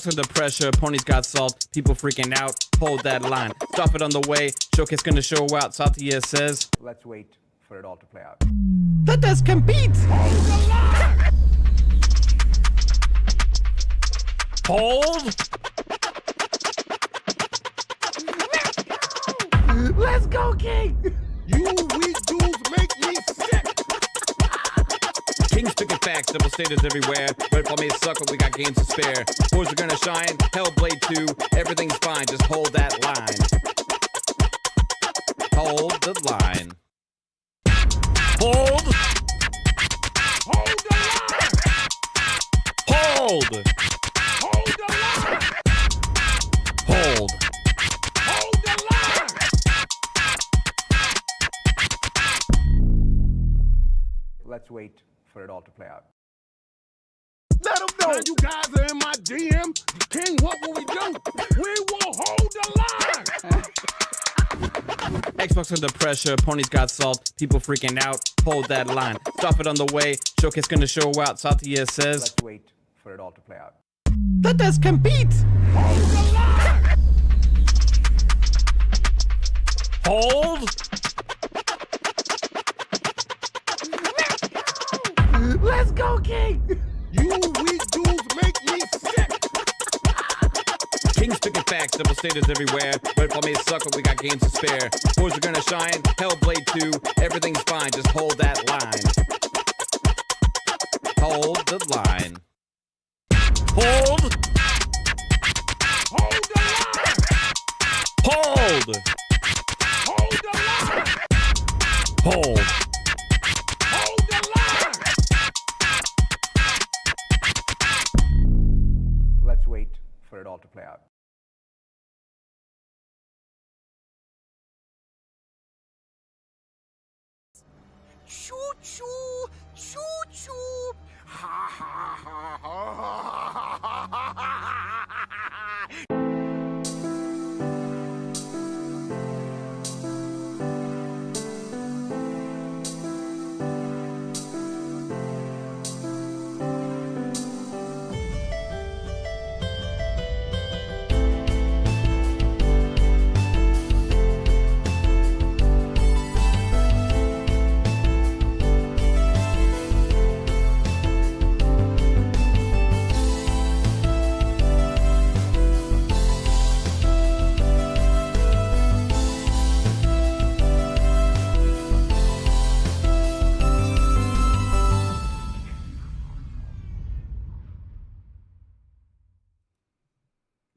Xbox under pressure, ponies got salt, people freaking out, hold that line. Stop it on the way, showcase gonna show out, Satya says. Let's wait for it all to play out. Let us compete! Hold the line! Hold! Let's go, King! You weak dudes make me sick! King's picking facts, double staters everywhere. Redfall may suck, but we got games to spare. Boys are gonna shine, Hellblade 2, everything's fine, just hold that line. Hold the line. Hold! Hold the line! Hold! Hold the line! Hold! Hold the line! Let's wait for it all to play out. Let them know you guys are in my DM. King, what will we do? We will hold the line! Xbox under pressure, ponies got salt, people freaking out, hold that line. Stop it on the way, showcase gonna show out, Satya says. Let's wait for it all to play out. Let us compete! Hold the line! Hold! Let's go, King! You weak dudes make me sick! King's picking facts, double staters everywhere. Redfall may suck, but we got games to spare. Boys are gonna shine, Hellblade 2, everything's fine, just hold that line. Hold the line. Hold! Hold the line! Hold! Hold the line! Hold! Hold the line! Let's wait for it all to play out. Choo choo, choo choo, ha ha ha ha ha ha ha.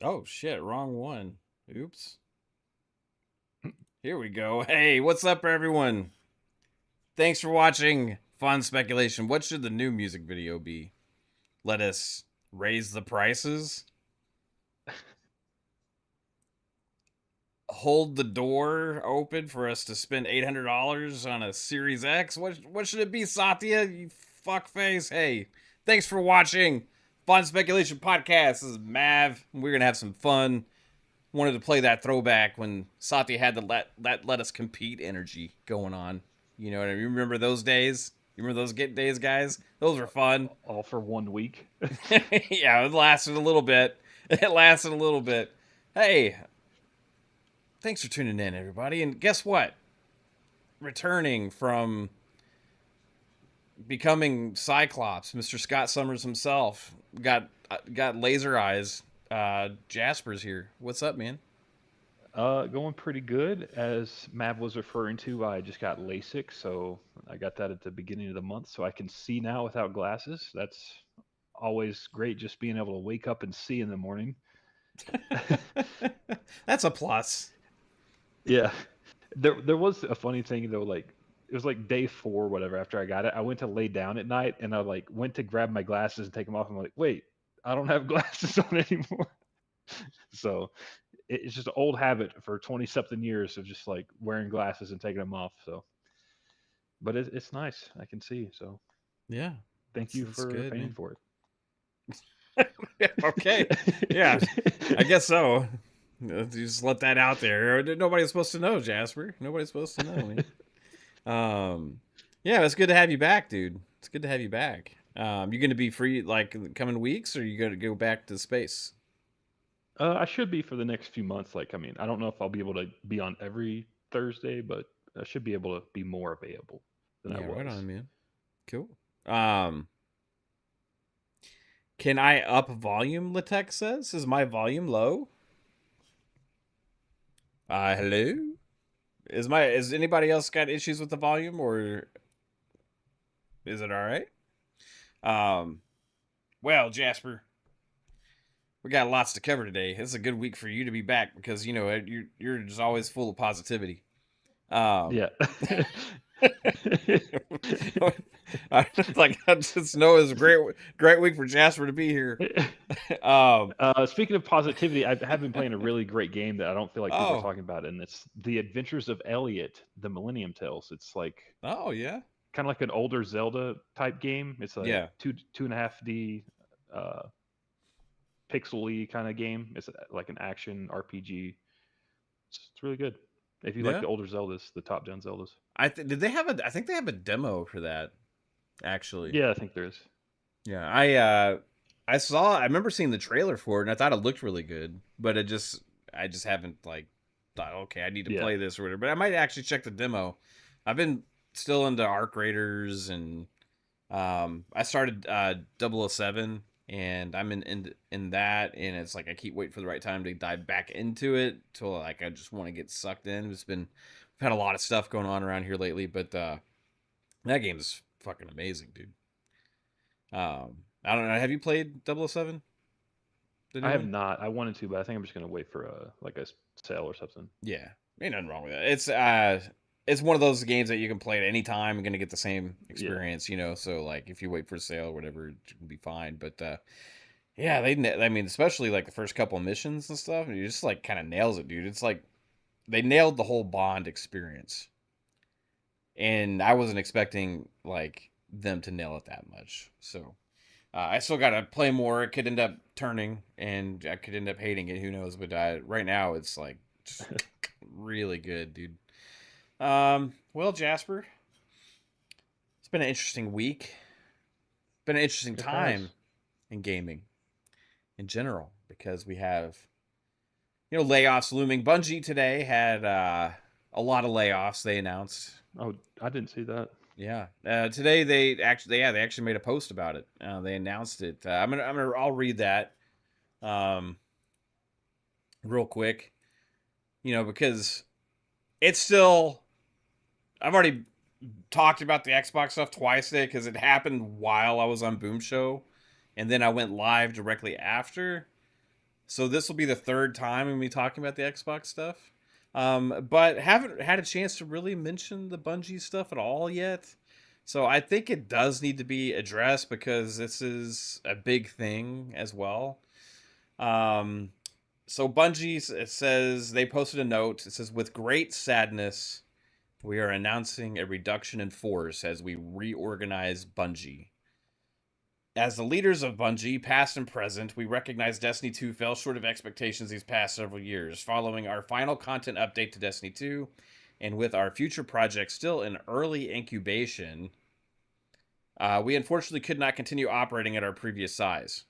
Oh shit, wrong one. Oops. Here we go. Hey, what's up, everyone? Thanks for watching Fun Speculation. What should the new music video be? Let us raise the prices? Hold the door open for us to spend $800 on a Series X? What should it be, Satya? You fuckface. Hey, thanks for watching Fun Speculation Podcast. This is Mav. We're going to have some fun. Wanted to play that throwback when Satya had the let us compete energy going on. You know what I mean? Remember those days? You remember those days, guys? Those were fun. All for 1 week. Yeah, it lasted a little bit. Hey, thanks for tuning in, everybody. And guess what? Returning from becoming Cyclops, Mr. Scott Summers himself, got laser eyes. Jasper's here. What's up, man? Going pretty good. As Mav was referring to, I just got LASIK, so I got that at the beginning of the month, so I can see now without glasses. That's always great, just being able to wake up and see in the morning. That's a plus. Yeah. There was a funny thing, though, like, it was like day 4 or whatever after I got it. I went to lay down at night, and I, like, went to grab my glasses and take them off. I'm like, wait, I don't have glasses on anymore. So it's just an old habit for 20-something years of just, like, wearing glasses and taking them off. So, but it's nice. I can see. So Yeah. thank you for good, paying man. for it. Okay. Yeah, I guess so. You just let that out there. Nobody's supposed to know, Jasper. Nobody's supposed to know, man. Yeah, it's good to have you back, dude. It's good to have you back. You going to be free like the coming weeks, or you going to go back to space? I should be for the next few months. Like, I mean, I don't know if I'll be able to be on every Thursday, but I should be able to be more available than I Yeah, right was. on, man. Cool. Um, can I up volume? Latex says, is my volume low? Hello. Is anybody else got issues with the volume, or is it all right? Um, well, Jasper, we got lots to cover today. It's a good week for you to be back because you're just always full of positivity. Um, Yeah. I just know it's a great week for Jasper to be here. Um, Speaking of positivity, I have been playing a really great game that I don't feel like people are oh, talking about, and it's The Adventures of Elliot, the Millennium Tales. It's like oh yeah, kind of like an older Zelda type game. It's like yeah, 2.5D uh, pixely kind of game. It's like an action RPG. It's really good. If you like yeah. the older Zeldas, the top-down Zeldas. Did they have a? I think they have a demo for that actually. Yeah, I think there is. Yeah, I remember seeing the trailer for it and I thought it looked really good, but I just haven't like thought, okay, I need to Yeah. play this or whatever. But I might actually check the demo. I've been still into Arc Raiders and I started 007 and I'm in that, and it's like I keep waiting for the right time to dive back into it till like I just want to get sucked in. We've had a lot of stuff going on around here lately, but that game is fucking amazing, dude. I don't know. Have you played 007? The I new have one? not. I wanted to, but I think I'm just gonna wait for a sale or something. Yeah, ain't nothing wrong with that. It's one of those games that you can play at any time. You're gonna get the same Yeah. experience, you know. So like, if you wait for a sale or whatever, it can be fine. But yeah, I mean, especially like the first couple of missions and stuff, and you just like kind of nails it, dude. It's like they nailed the whole Bond experience, and I wasn't expecting like them to nail it that much. So I still got to play more. It could end up turning, and I could end up hating it. Who knows? But right now, it's like just really good, dude. Well, Jasper, it's been an interesting week. Been an interesting It has. time in gaming in general because we have layoffs looming. Bungie today had a lot of layoffs. They announced. Oh, I didn't see that. Yeah. Today they actually made a post about it. They announced it. I'll read that um, real quick. Because it's still. I've already talked about the Xbox stuff twice today because it happened while I was on Boom Show, and then I went live directly after. So this will be the third time I'm be talking about the Xbox stuff. But haven't had a chance to really mention the Bungie stuff at all yet. So I think it does need to be addressed because this is a big thing as well. Um, so Bungie, it says they posted a note. It says, with great sadness, we are announcing a reduction in force as we reorganize Bungie. As the leaders of Bungie, past and present, we recognize Destiny 2 fell short of expectations these past several years. Following our final content update to Destiny 2, and with our future projects still in early incubation, we unfortunately could not continue operating at our previous size.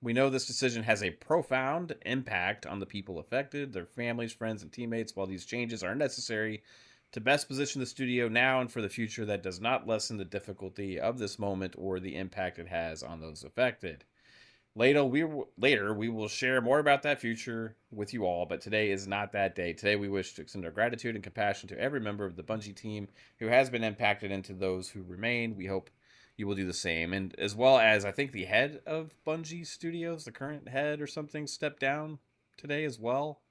We know this decision has a profound impact on the people affected, their families, friends, and teammates. While these changes are necessary to best position the studio now and for the future, that does not lessen the difficulty of this moment or the impact it has on those affected. Later, we will share more about that future with you all, but today is not that day. Today, we wish to extend our gratitude and compassion to every member of the Bungie team who has been impacted and to those who remain. We hope you will do the same. And as well as, I think the head of Bungie Studios, the current head or something, stepped down today as well.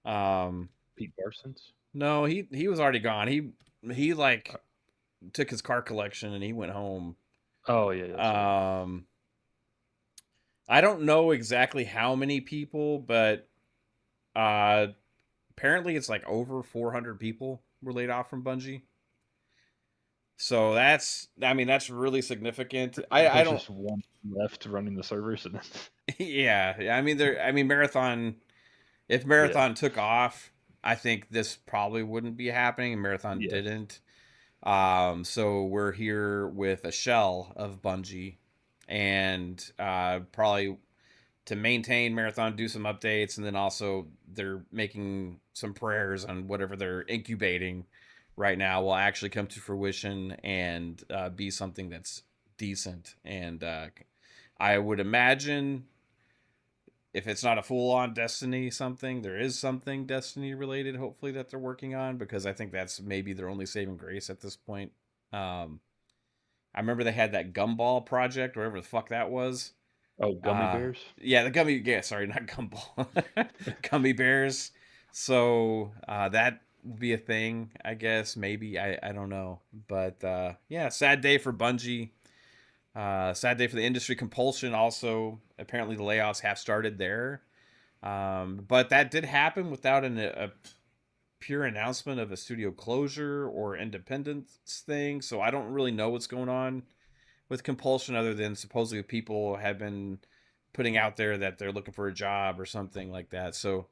Um, Pete Parsons. no, he was already gone. He Uh, like took his car collection and he went home. Oh yeah, yeah, that's right. Um, I don't know exactly how many people, but uh, apparently it's like over 400 people were laid off from Bungie. So that's really significant. I There's don't. just one left running the servers, and then Yeah, Marathon. If yeah, Marathon took off, I think this probably wouldn't be happening. Marathon yes, didn't. So we're here with a shell of Bungie, and probably to maintain Marathon, do some updates, and then also they're making some prayers on whatever they're incubating right now will actually come to fruition and be something that's decent. And I would imagine if it's not a full-on Destiny something, there is something Destiny related, hopefully, that they're working on, because I think that's maybe their only saving grace at this point. I remember they had that Gumball project, whatever the fuck that was. Oh, gummy bears. Yeah, the gummy. Yeah, sorry, not Gumball. Gummy bears. So that would be a thing, I guess. Maybe I don't know, but yeah, sad day for Bungie. Sad day for the industry. Compulsion also. Apparently, the layoffs have started there, but that did happen without a pure announcement of a studio closure or independence thing. So I don't really know what's going on with Compulsion, other than supposedly people have been putting out there that they're looking for a job or something like that. So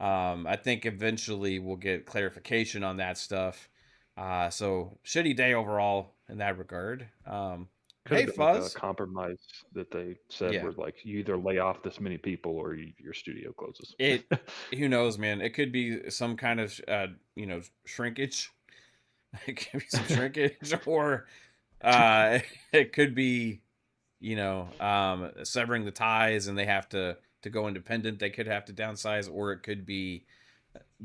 I think eventually we'll get clarification on that stuff. So shitty day overall in that regard. Could Hey have been like a Fuzz. compromise that they said Yeah. were like, you either lay off this many people or your studio closes. It who knows, man. It could be some kind of shrinkage. It could be some shrinkage, or it could be severing the ties and they have to go independent. They could have to downsize, or it could be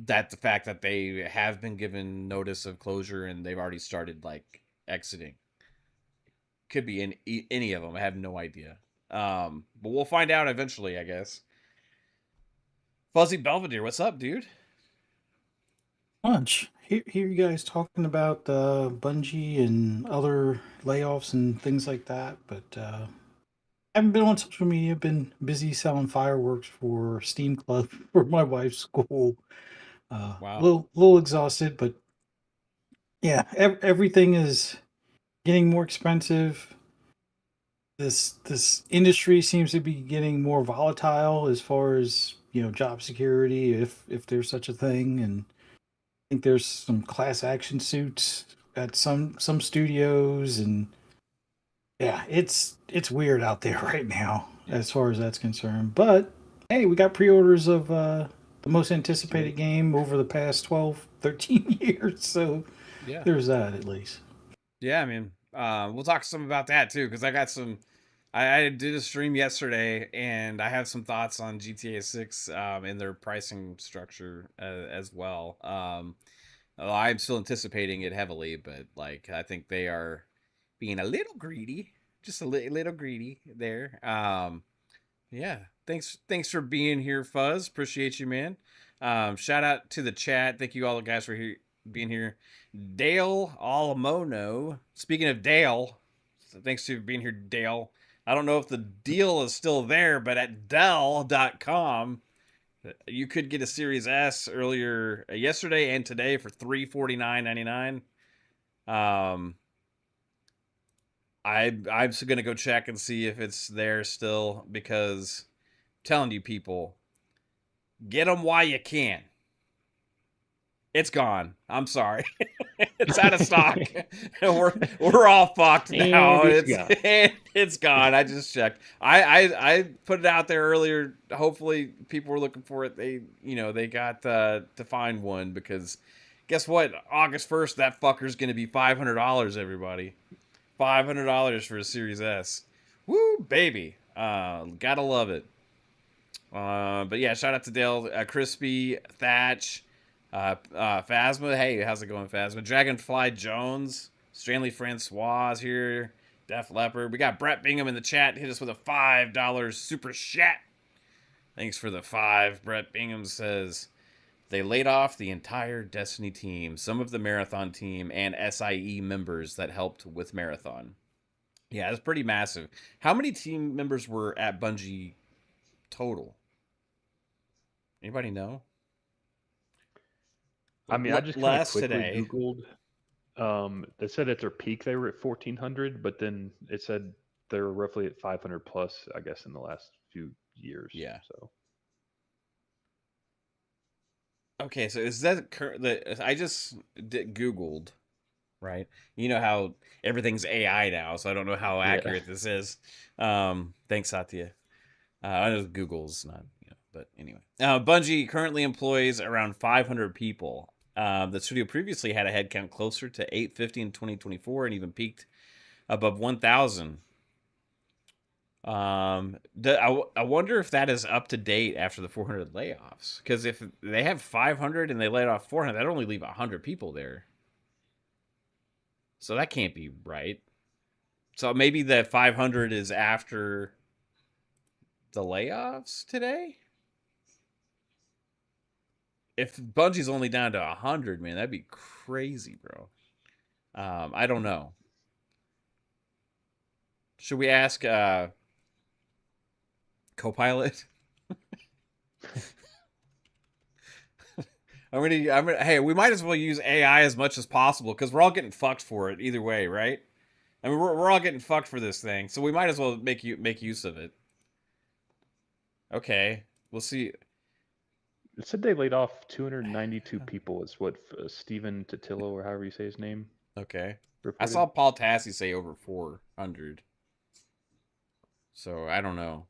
that the fact that they have been given notice of closure and they've already started like exiting. Could be in any of them. I have no idea. But we'll find out eventually, I guess. Fuzzy Belvedere, what's up, dude? Lunch. Hear you guys talking about Bungie and other layoffs and things like that, but haven't been on social media. Been busy selling fireworks for Steam Club for my wife's school. Wow. Little exhausted, but yeah, everything is getting more expensive. This industry seems to be getting more volatile as far as job security, if there's such a thing, and think there's some class action suits at some studios, and yeah, it's weird out there right now as far as that's concerned. But hey, we got pre-orders of the most anticipated game over the past 12, 13 years, so Yeah. there's that at least. Yeah, I mean, we'll talk some about that too, because I got some. I did a stream yesterday, and I have some thoughts on GTA 6 and their pricing structure as well. Well, I'm still anticipating it heavily, but like I think they are being a little greedy, just a little greedy there. Yeah, thanks for being here, Fuzz. Appreciate you, man. Shout out to the chat. Thank you all the guys for being here. Dale Alamono. Speaking of Dale, thanks for being here, Dale. I don't know if the deal is still there, but at Dell.com, you could get a Series S earlier yesterday and today for $349.99. I'm gonna go check and see if it's there still, because I'm telling you, people, get them while you can. It's gone. I'm sorry. It's out of stock. we're all fucked now. And it's gone. It's gone. I just checked. I put it out there earlier. Hopefully people were looking for it. They got to find one, because guess what? August 1st, that fucker's gonna be $500. Everybody, $500 for a Series S. Woo, baby. Gotta love it. But yeah, shout out to Dale, Crispy, Thatch. Phasma, hey, how's it going, Phasma? Dragonfly Jones, Stanley Francois here, Def Leopard. We got Brett Bingham in the chat. Hit us with a $5 super chat. Thanks for the 5. Brett Bingham says they laid off the entire Destiny team, some of the Marathon team, and SIE members that helped with Marathon. Yeah, it's pretty massive. How many team members were at Bungie total? Anybody know? I mean, I just kind of quickly today. Googled. They said at their peak they were at 1,400, but then it said they were roughly at 500 plus, I guess, in the last few years. Yeah. So. Okay, so is that I just Googled, right? You know how everything's AI now, so I don't know how accurate this is. Thanks, Satya. I know Google's not, but anyway. Bungie currently employs around 500 people. The studio previously had a headcount closer to 850 in 2024 and even peaked above 1,000. I wonder if that is up to date after the 400 layoffs. Because if they have 500 and they laid off 400, that only leave 100 people there. So that can't be right. So maybe that 500 is after the layoffs today? If Bungie's only down to 100, man, that'd be crazy, bro. I don't know. Should we ask Copilot? Hey, we might as well use AI as much as possible because we're all getting fucked for it either way, right? I mean, we're all getting fucked for this thing, so we might as well make use of it. Okay, we'll see. It said they laid off 292 people. Is what Steven Totillo, or however you say his name. Okay, reported. I saw Paul Tassi say over 400. So I don't know.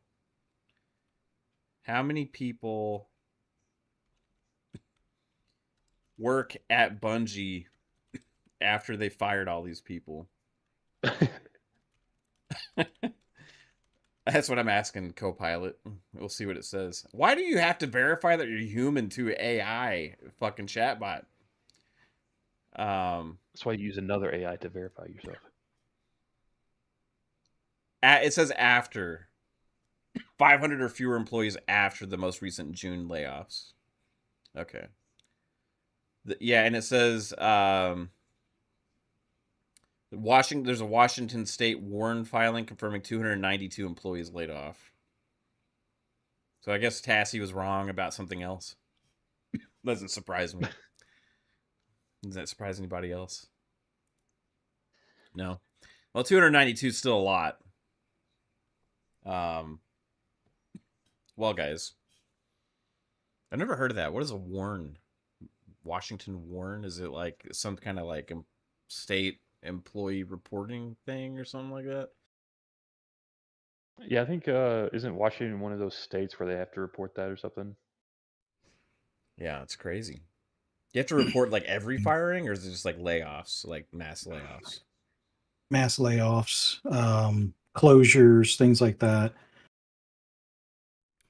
How many people work at Bungie after they fired all these people? That's what I'm asking Copilot. We'll see what it says. Why do you have to verify that you're human to AI fucking chatbot? That's why you use another AI to verify yourself. It says after 500 or fewer employees after the most recent June layoffs. Okay. Yeah, and it says there's a Washington State Warren filing confirming 292 employees laid off. So I guess Tassie was wrong about something else. Doesn't surprise me. Does that surprise anybody else? No. Well, 292 is still a lot. Well, guys, I've never heard of that. What is a Warren? Washington Warren? Is it like some kind of like state employee reporting thing or something like that? Yeah, I think isn't Washington one of those states where they have to report that or something? Yeah, it's crazy. You have to report like every firing, or is it just like layoffs, like mass layoffs? Mass layoffs, closures, things like that.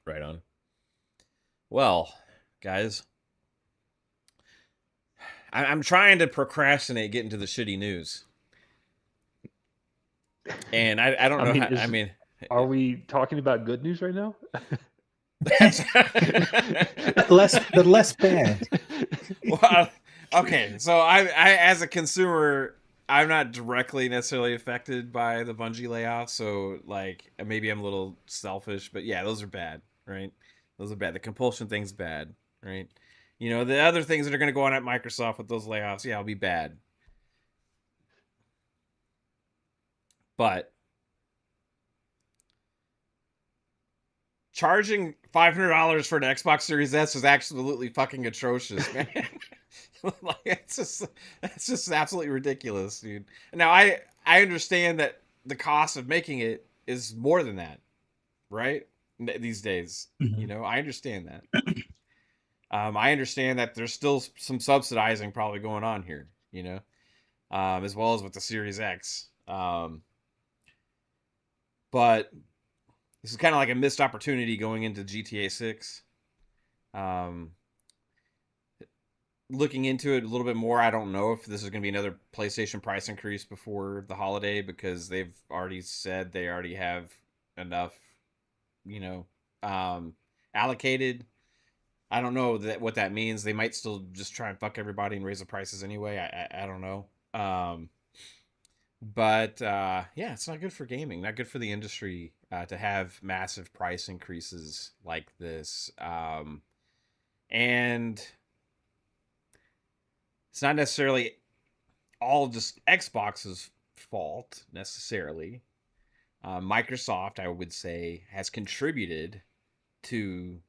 Right on. Well, guys, I'm trying to procrastinate getting to the shitty news, and I don't know. I mean, are we talking about good news right now? less bad. Well, okay, so I as a consumer, I'm not directly necessarily affected by the Bungie layoffs, so like maybe I'm a little selfish, but yeah, those are bad, right? Those are bad. The compulsion thing's bad, right? The other things that are going to go on at Microsoft with those layoffs, yeah, it'll be bad. But charging $500 for an Xbox Series S is absolutely fucking atrocious, man. Like it's just absolutely ridiculous, dude. Now I understand that the cost of making it is more than that, right? These days, Mm-hmm. I understand that. I understand that there's still some subsidizing probably going on here, as well as with the Series X. But this is kind of like a missed opportunity going into GTA 6. Looking into it a little bit more, I don't know if this is going to be another PlayStation price increase before the holiday because they've already said they already have enough, allocated. I don't know what that means. They might still just try and fuck everybody and raise the prices anyway. I don't know. But yeah, it's not good for gaming, not good for the industry to have massive price increases like this. And it's not necessarily all just Xbox's fault necessarily. Microsoft, I would say, has contributed to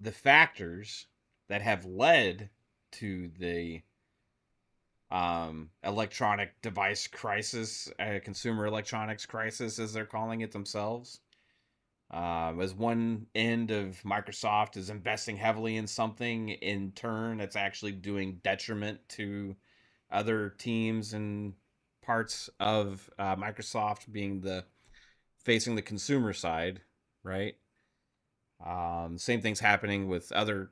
the factors that have led to the electronic device crisis, consumer electronics crisis, as they're calling it themselves. As one end of Microsoft is investing heavily in something, in turn, that's actually doing detriment to other teams and parts of Microsoft being the facing the consumer side, right? Same thing's happening with other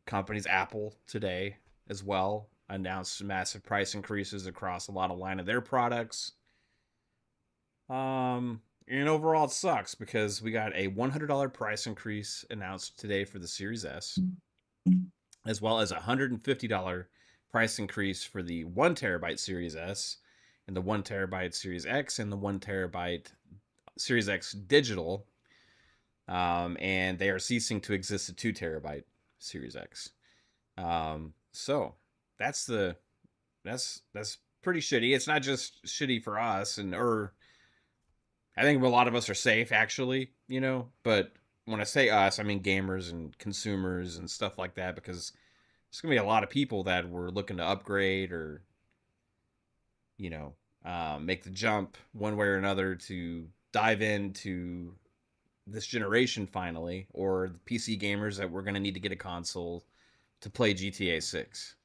companies. Apple today as well announced massive price increases across a lot of line of their products. And overall, it sucks because we got a $100 price increase announced today for the Series S, as well as a $150 price increase for the 1 terabyte Series S, and the 1 terabyte Series X, and the 1 terabyte Series X digital. And they are ceasing to exist at 2 terabyte Series X. So that's pretty shitty. It's not just shitty for us, or I think a lot of us are safe, actually, but when I say us, I mean gamers and consumers and stuff like that, because there's going to be a lot of people that were looking to upgrade or, make the jump one way or another to dive into this generation finally, or the PC gamers that we're going to need to get a console to play GTA 6.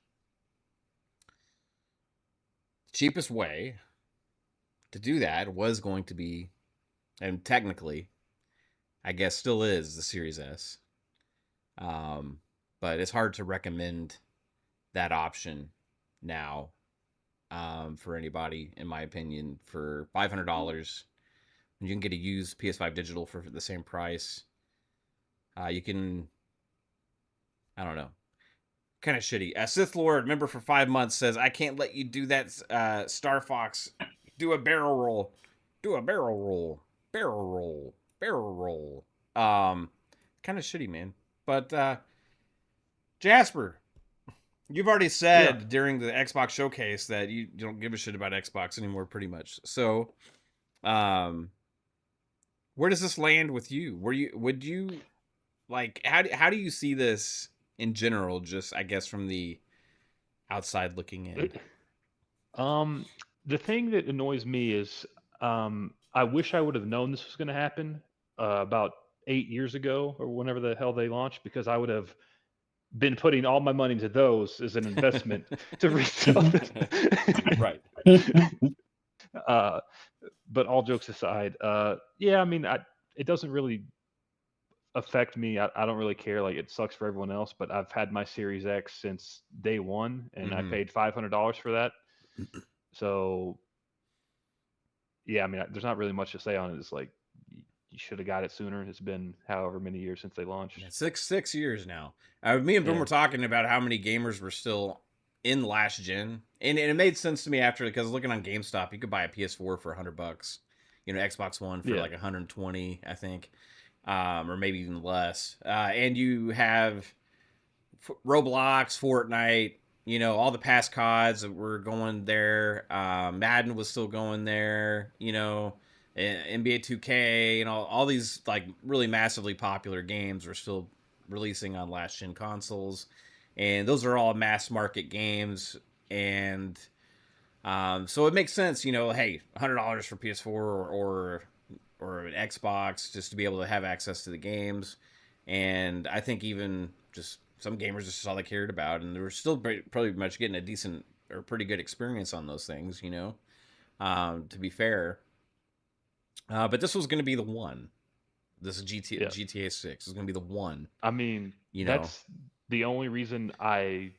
Cheapest way to do that was going to be, and technically, I guess still is, the Series S. But it's hard to recommend that option now for anybody, in my opinion. For $500, you can get a used PS5 digital for the same price. You can, I don't know, kind of shitty. Sith Lord, member for 5 months, says, I can't let you do that, Star Fox. Do a barrel roll. Do a barrel roll. Barrel roll. Barrel roll. Kind of shitty, man. But, Jasper, you've already said during the Xbox showcase that you don't give a shit about Xbox anymore, pretty much. So, where does this land with you? Would you like, how do you see this in general, just I guess from the outside looking in? The thing that annoys me is I wish I would have known this was going to happen about 8 years ago or whenever the hell they launched, because I would have been putting all my money into those as an investment to resell them. Right. But all jokes aside, yeah, I mean, it doesn't really affect me. I don't really care. Like, it sucks for everyone else, but I've had my Series X since day one, and I paid $500 for that. So, yeah, I mean, there's not really much to say on it. It's like, you should have got it sooner. It's been however many years since they launched. Yeah, six years now. Me and Ben were talking about how many gamers were still in last gen, and it made sense to me after, because looking on GameStop, you could buy a PS4 for $100. Xbox One for like 120, I think, or maybe even less. And you have Roblox, Fortnite, all the past CODs that were going there. Madden was still going there. NBA 2K and all these like really massively popular games were still releasing on last gen consoles, and those are all mass market games. And so it makes sense, hey, $100 for PS4 or an Xbox just to be able to have access to the games. And I think even just some gamers just all they cared about, and they were still probably much getting a decent or pretty good experience on those things, to be fair. But this was going to be the one. This is GTA 6 is going to be the one. I mean, that's the only reason I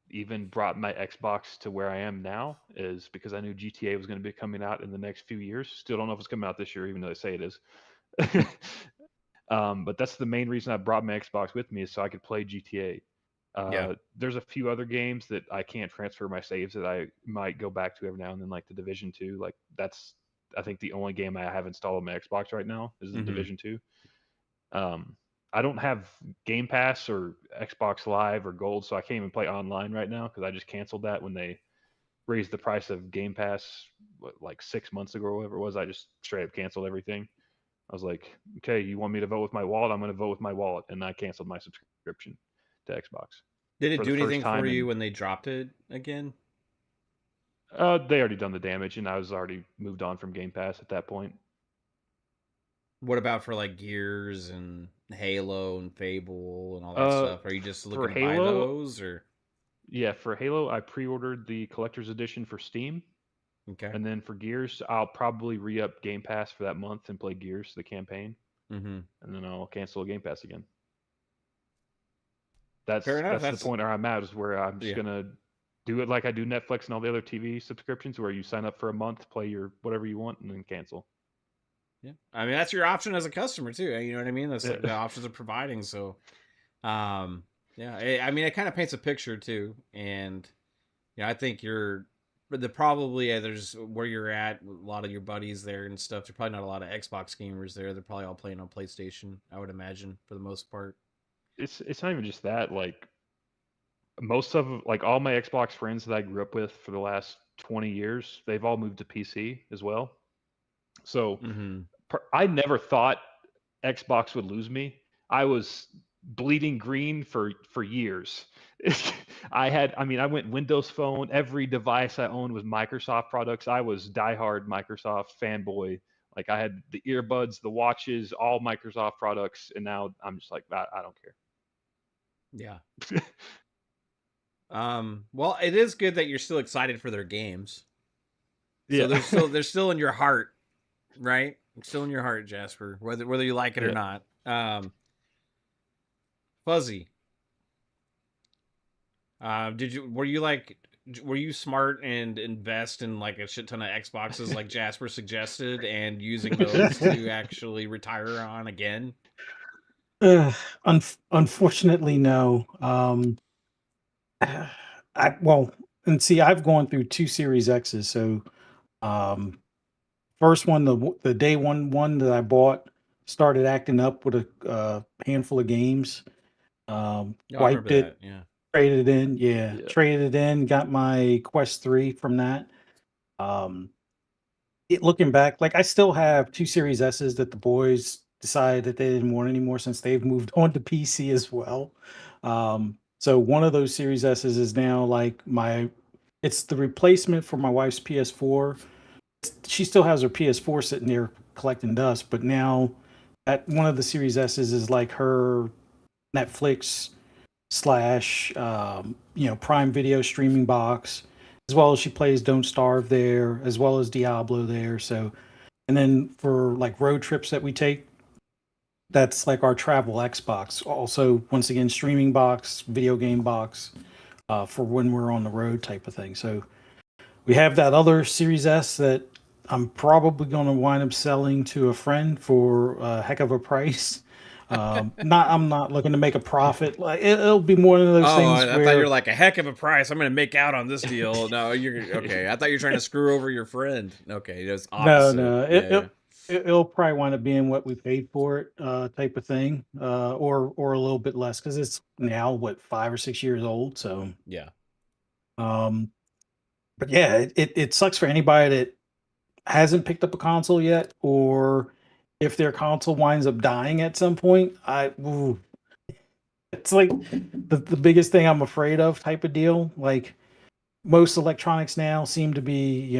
even brought my Xbox to where I am now, is because I knew GTA was going to be coming out in the next few years. Still don't know if it's coming out this year, even though they say it is. But that's the main reason I brought my Xbox with me, is so I could play GTA. There's a few other games that I can't transfer my saves that I might go back to every now and then, like the Division 2. Like, that's, I think, the only game I have installed on my Xbox right now is the Division 2. I don't have Game Pass or Xbox Live or Gold, so I can't even play online right now, because I just canceled that when they raised the price of Game Pass, like 6 months ago or whatever it was. I just straight up canceled everything. I was like, okay, you want me to vote with my wallet? I'm going to vote with my wallet. And I canceled my subscription to Xbox. Did it do anything for you when they dropped it again? They already done the damage, and I was already moved on from Game Pass at that point. What about for like Gears and Halo and Fable and all that Uh, stuff? Are you just for looking to buy Halo, those or yeah, for Halo, I pre-ordered the collector's edition for Steam, okay? and then for Gears, I'll probably re-up Game Pass for that month and play Gears, the campaign, Mm-hmm. and then I'll cancel Game Pass again. Fair enough. That's the That's point where I'm at, is where I'm just yeah. gonna do it like I do Netflix and all the other TV subscriptions, where you sign up for a month, play your whatever you want, and then cancel. Yeah. I mean, that's your option as a customer too. You know what I mean? That's like the Yeah. options of providing. So, um, yeah. I mean, it kind of paints a picture too, and yeah, I think you're. But the probably there's where you're at. A lot of your buddies there and stuff. There's probably not a lot of Xbox gamers there. They're probably all playing on PlayStation. I would imagine for the most part. It's not even just that. Like most of like all my Xbox friends that I grew up with for the last 20 years, they've all moved to PC as well. So Mm-hmm. I never thought Xbox would lose me. I was bleeding green for years. I mean, I went Windows Phone. Every device I owned was Microsoft products. I was diehard Microsoft fanboy. Like I had the earbuds, the watches, all Microsoft products, and now I'm just like, I don't care. Yeah. Well, it is good that you're still excited for their games. So Yeah. they're still in your heart, right? Still in your heart, Jasper, whether you like it or Yeah. not. Fuzzy. Were you smart and invest in like a shit ton of Xboxes like Jasper suggested and using those to actually retire on again? Unfortunately, no. Well, and see, I've gone through two Series X's. So, um, first one, the day one that I bought started acting up with a handful of games. No, I Wiped remember it, that. Yeah. traded it in. Yeah, Yeah. traded it in. Got my Quest 3 from that. Um, looking back, like I still have two Series S's that the boys decided that they didn't want anymore since they've moved on to PC as well. So one of those Series S's is now like it's the replacement for my wife's PS4. She still has her PS4 sitting there collecting dust, but now at one of the Series S's is like her Netflix slash Prime Video streaming box, as well as she plays Don't Starve there, as well as Diablo there. So, and then for like road trips that we take, that's like our travel Xbox. Also, once again, streaming box, video game box, for when we're on the road type of thing. So we have that other Series S that I'm probably going to wind up selling to a friend for a heck of a price. I'm not looking to make a profit. Like it'll be more one of those Oh, things I thought you where were like a heck of a price. I'm gonna make out on this deal. No, you're okay. I thought you were trying to screw over your friend. Okay, that's opposite. no, Yeah, it'll probably wind up being what we paid for it, type of thing, or a little bit less because it's now what 5 or 6 years old. So, yeah. um, but yeah, it sucks for anybody that hasn't picked up a console yet, or if their console winds up dying at some point. It's like the biggest thing I'm afraid of type of deal. Like most electronics now seem to be,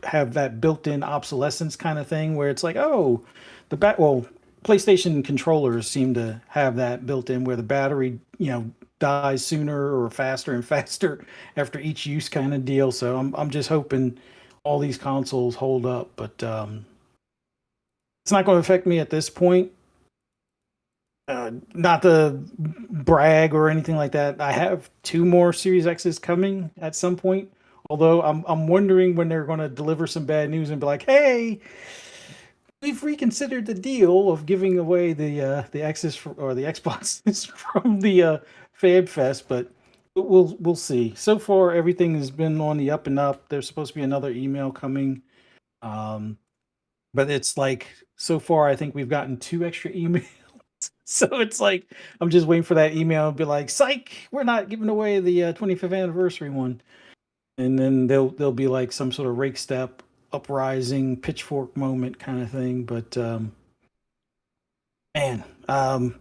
have that built-in obsolescence kind of thing where it's like, oh, PlayStation controllers seem to have that built in where the battery, dies sooner or faster and faster after each use kind of deal. So I'm just hoping all these consoles hold up, but it's not going to affect me at this point. Not to brag or anything like that. I have two more Series X's coming at some point. Although I'm wondering when they're going to deliver some bad news and be like, "Hey, we've reconsidered the deal of giving away the X's or the Xboxes from the Fab Fest." But we'll see. So far, everything has been on the up and up. There's supposed to be another email coming, but it's like so far, I think we've gotten two extra emails. So it's like I'm just waiting for that email and be like, "Psych, we're not giving away the 25th anniversary one." And then there'll be like some sort of rake step, uprising, pitchfork moment kind of thing. But man, I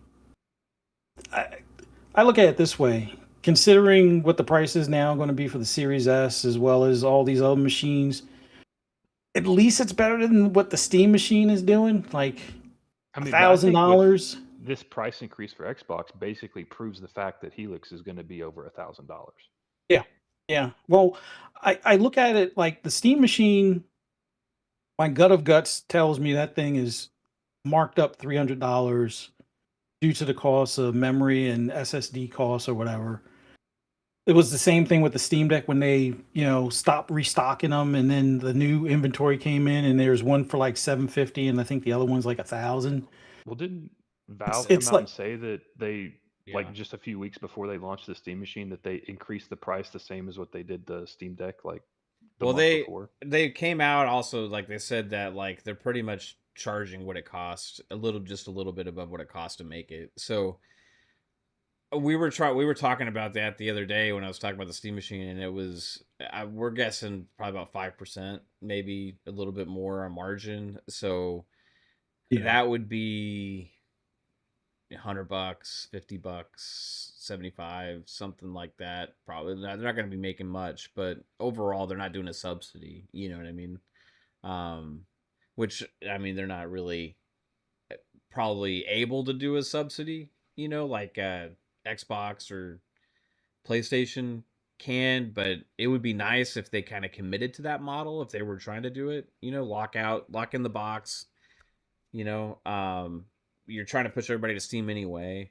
look at it this way: considering what the price is now going to be for the Series S, as well as all these other machines, at least it's better than what the Steam machine is doing. Like I mean, but I think with $1,000. this price increase for Xbox basically proves the fact that Helix is going to be over $1,000. Yeah, yeah. Well, I look at it like the Steam machine. My gut of guts tells me that thing is marked up $300 due to the cost of memory and SSD costs or whatever. It was the same thing with the Steam Deck when they, stopped restocking them, and then the new inventory came in, and there's one for like 750, and I think the other one's like 1,000. Well, didn't It's Valve come it's out like and say that they, Yeah. like just a few weeks before they launched the Steam machine, that they increased the price the same as what they did the Steam Deck like the Well, month before? they came out also, like they said that like they're pretty much charging what it costs, just a little bit above what it costs to make it. So we were talking about that the other day when I was talking about the Steam machine, and it was we're guessing probably about 5%, maybe a little bit more on margin. So yeah, that would be $100, $50, 75, something like that. Probably they're not going to be making much, but overall they're not doing a subsidy. You know what I mean? Which I mean they're not really probably able to do a subsidy. Like Xbox or PlayStation can, but it would be nice if they kind of committed to that model if they were trying to do it. Lock in the box. You're trying to push everybody to Steam anyway.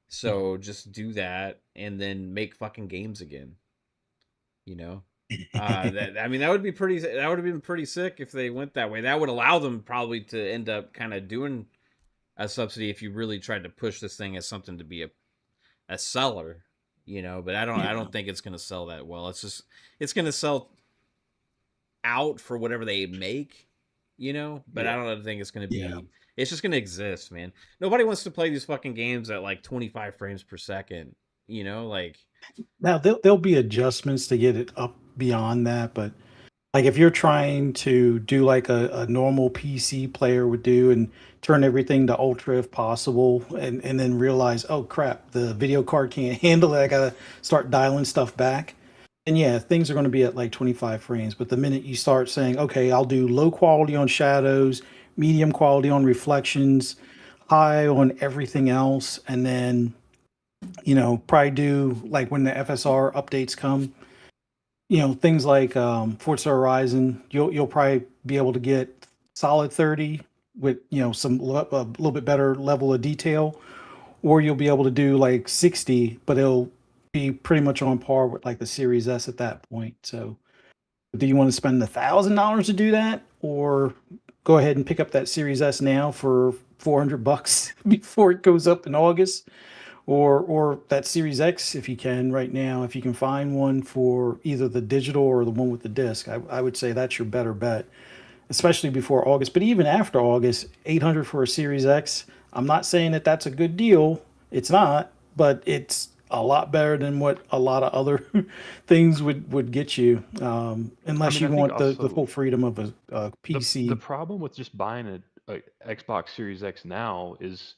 So just do that and then make fucking games again. That would be pretty. That would have been pretty sick if they went that way. That would allow them probably to end up kind of doing a subsidy if you really tried to push this thing as something to be a seller. But I don't think it's going to sell that well. It's going to sell out for whatever they make. But I don't think it's going to be. yeah. It's just going to exist, man. Nobody wants to play these fucking games at like 25 frames per second. Like. Now there'll be adjustments to get it up beyond that, but like if you're trying to do like a normal PC player would do and turn everything to ultra if possible, and then realize, oh crap, the video card can't handle it, I gotta start dialing stuff back. And yeah, things are going to be at like 25 frames. But the minute you start saying, okay, I'll do low quality on shadows, medium quality on reflections, high on everything else, and then probably do like when the FSR updates come, things like Forza Horizon, you'll probably be able to get solid 30 with a little bit better level of detail, or you'll be able to do like 60, but it'll be pretty much on par with like the Series S at that point. So, do you want to spend $1,000 to do that, or go ahead and pick up that Series S now for $400 before it goes up in August? Or that Series X if you can right now, if you can find one for either the digital or the one with the disc, I would say that's your better bet, especially before August. But even after August, 800 for a Series X, I'm not saying that that's a good deal. It's not, but it's a lot better than what a lot of other things would get you, unless I you think want the also full freedom of a the PC. problem with just buying a Xbox Series X now is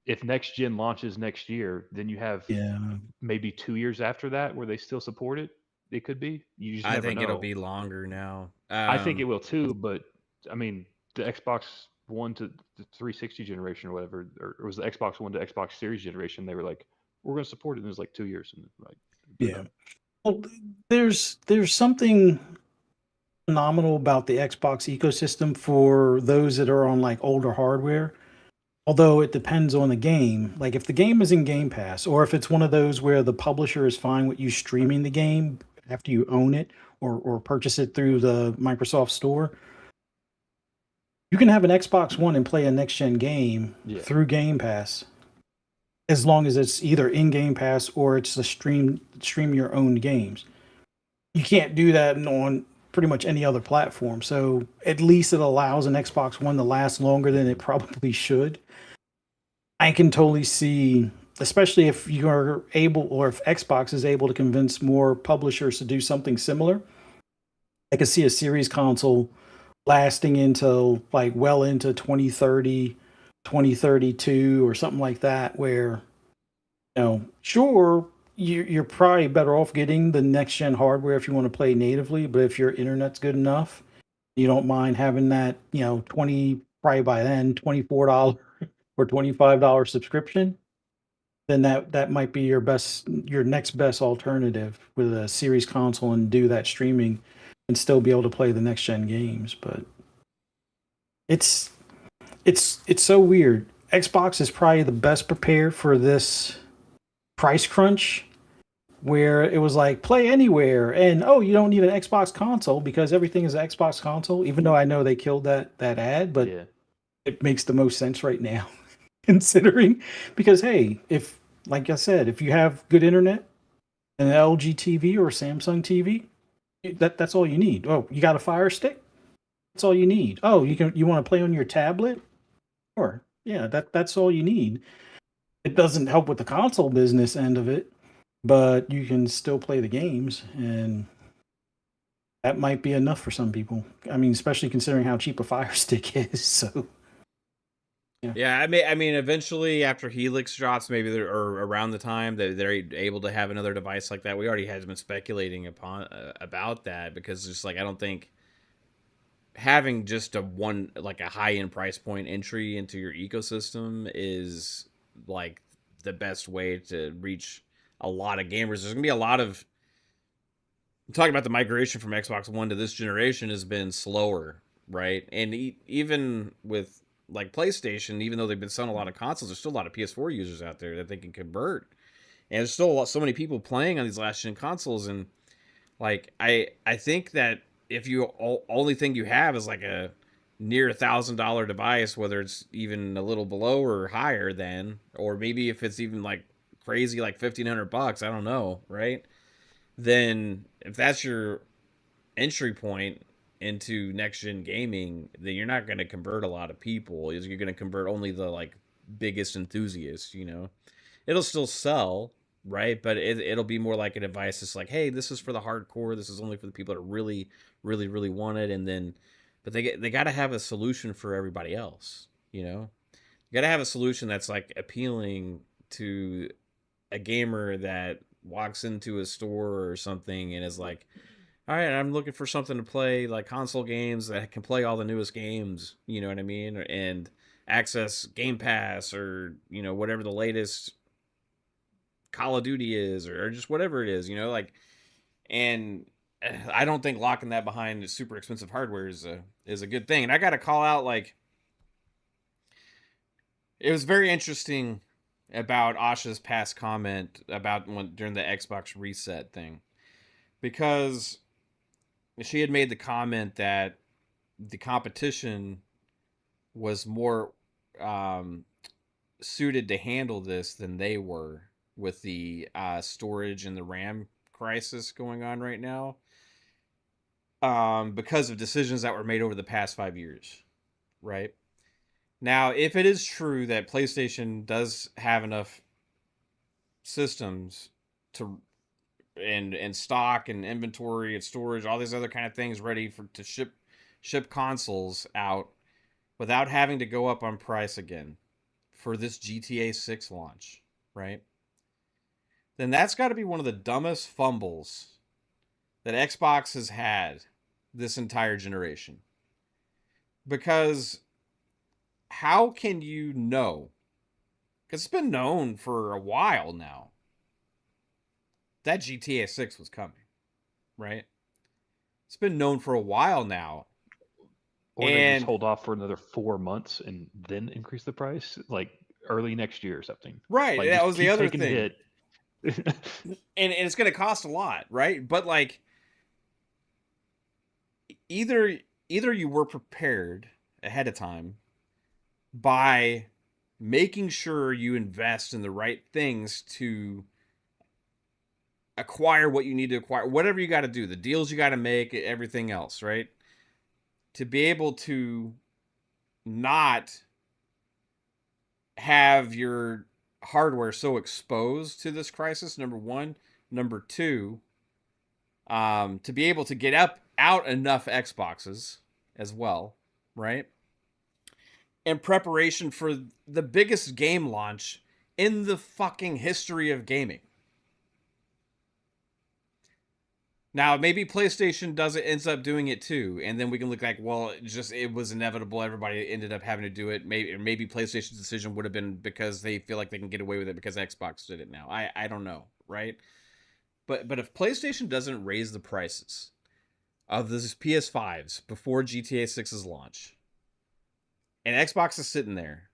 if next gen launches next year, then you have Yeah. maybe 2 years after that where they still support it. It could be. You just I never think it'll know. be longer now. I think it will too, but I mean, the Xbox One to the 360 generation or whatever, or it was the Xbox One to Xbox Series generation. They were like, "We're going to support it." And it was like 2 years, and like, good Yeah. enough. Well, there's something phenomenal about the Xbox ecosystem for those that are on like older hardware. Although it depends on the game. Like if the game is in Game Pass, or if it's one of those where the publisher is fine with you streaming the game after you own it or purchase it through the Microsoft Store, you can have an Xbox One and play a next gen game Yeah. through Game Pass, as long as it's either in Game Pass or it's the stream your own games. You can't do that on pretty much any other platform. So at least it allows an Xbox One to last longer than it probably should. I can totally see, especially if you're able, or if Xbox is able to convince more publishers to do something similar. I could see a series console lasting until like well into 2030, 2032, or something like that, where, sure, you're probably better off getting the next gen hardware if you want to play natively, but if your internet's good enough, You don't mind having that, 20, probably by then, $24 or $25 subscription, then that might be your next best alternative with a series console and do that streaming and still be able to play the next gen games. But it's it's so weird. Xbox is probably the best prepared for this price crunch where it was like play anywhere and oh you don't need an Xbox console because everything is an Xbox console, even though I know they killed that ad, but Yeah. it makes the most sense right now considering because hey, if like I said, if you have good internet, an LG TV or a Samsung TV, that's all you need. Oh, you got a Fire Stick? That's all you need. Oh, you want to play on your tablet? Sure. Yeah, that's all you need. It doesn't help with the console business end of it, but you can still play the games, and that might be enough for some people. I mean, especially considering how cheap a Fire Stick is. So, Yeah, I mean, eventually after Helix drops, maybe or around the time that they're able to have another device like that. We already had been speculating about that because just like I don't think having just a high end price point entry into your ecosystem is like the best way to reach a lot of gamers. There's gonna be a lot of I'm talking about the migration from Xbox One to this generation has been slower, right? And even with like PlayStation, even though they've been selling a lot of consoles, there's still a lot of PS4 users out there that they can convert, and there's still so many people playing on these last gen consoles. And like I think that if you only thing you have is like a near $1,000 device, whether it's even a little below or higher than, or maybe if it's even like crazy like $1,500, I don't know, right? Then if that's your entry point into next gen gaming, then you're not going to convert a lot of people. You're going to convert only the like biggest enthusiasts. It'll still sell, right? But it'll be more like a device that's like, hey, this is for the hardcore. This is only for the people that really, really, really want it. And then, but they got to have a solution for everybody else. You got to have a solution that's like appealing to a gamer that walks into a store or something and is like, all right, I'm looking for something to play, like console games that can play all the newest games, you know what I mean? And access Game Pass or, whatever the latest Call of Duty is or just whatever it is, like, and I don't think locking that behind super expensive hardware is a good thing. And I got to call out, like, it was very interesting about Asha's past comment about during the Xbox reset thing because she had made the comment that the competition was more suited to handle this than they were with the storage and the RAM crisis going on right now because of decisions that were made over the past 5 years, right? Now, if it is true that PlayStation does have enough systems to and stock and inventory and storage, all these other kind of things ready to ship consoles out without having to go up on price again for this GTA 6 launch, right? Then that's got to be one of the dumbest fumbles that Xbox has had this entire generation. Because how can you know? Because it's been known for a while now that GTA 6 was coming, right? It's been known for a while now. Or they just hold off for another 4 months and then increase the price, like early next year or something. Right, Like, that was the other thing. Hit. and it's going to cost a lot, right? But like, either you were prepared ahead of time by making sure you invest in the right things to acquire what you need to acquire, whatever you got to do, the deals you got to make, everything else, right? To be able to not have your hardware so exposed to this crisis, number one. Number two, to be able to get out enough Xboxes as well, right? In preparation for the biggest game launch in the fucking history of gaming. Now maybe PlayStation does it, ends up doing it too, and then we can look like, well, it was inevitable. Everybody ended up having to do it. Maybe PlayStation's decision would have been because they feel like they can get away with it because Xbox did it now. I don't know, right? But if PlayStation doesn't raise the prices of these PS5s before GTA 6's launch, and Xbox is sitting there,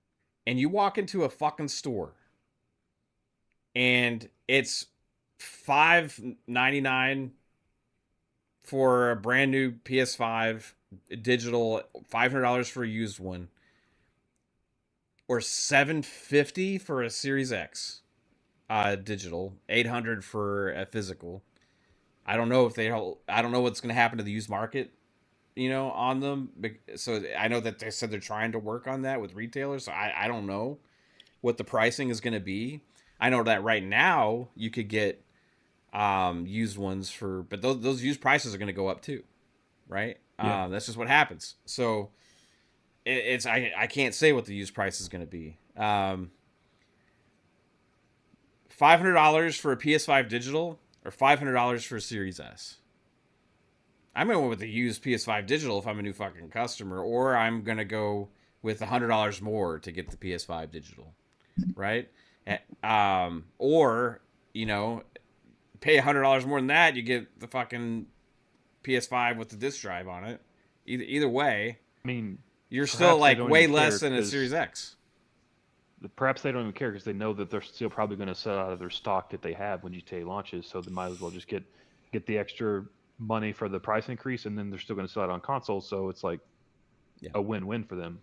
and you walk into a fucking store, and it's $5.99 for a brand new PS5 digital, $500 for a used one, or $750 for a Series X digital, $800 for a physical. I don't know what's going to happen to the used market, on them. So I know that they said they're trying to work on that with retailers. So I don't know what the pricing is going to be. I know that right now you could get used ones but those used prices are going to go up too, right? Yeah. That's just what happens. So I can't say what the used price is going to be. $500 for a PS5 digital or $500 for a Series S. I'm going to go with the used PS5 digital if I'm a new fucking customer, or I'm going to go with $100 more to get the PS5 digital, right? Or, pay $100 more than that, you get the fucking PS5 with the disc drive on it. Either way, I mean, you're still like way less than a Series X. Perhaps they don't even care because they know that they're still probably going to sell out of their stock that they have when GTA launches, so they might as well just get the extra money for the price increase, and then they're still going to sell it on consoles, so it's like a win-win for them.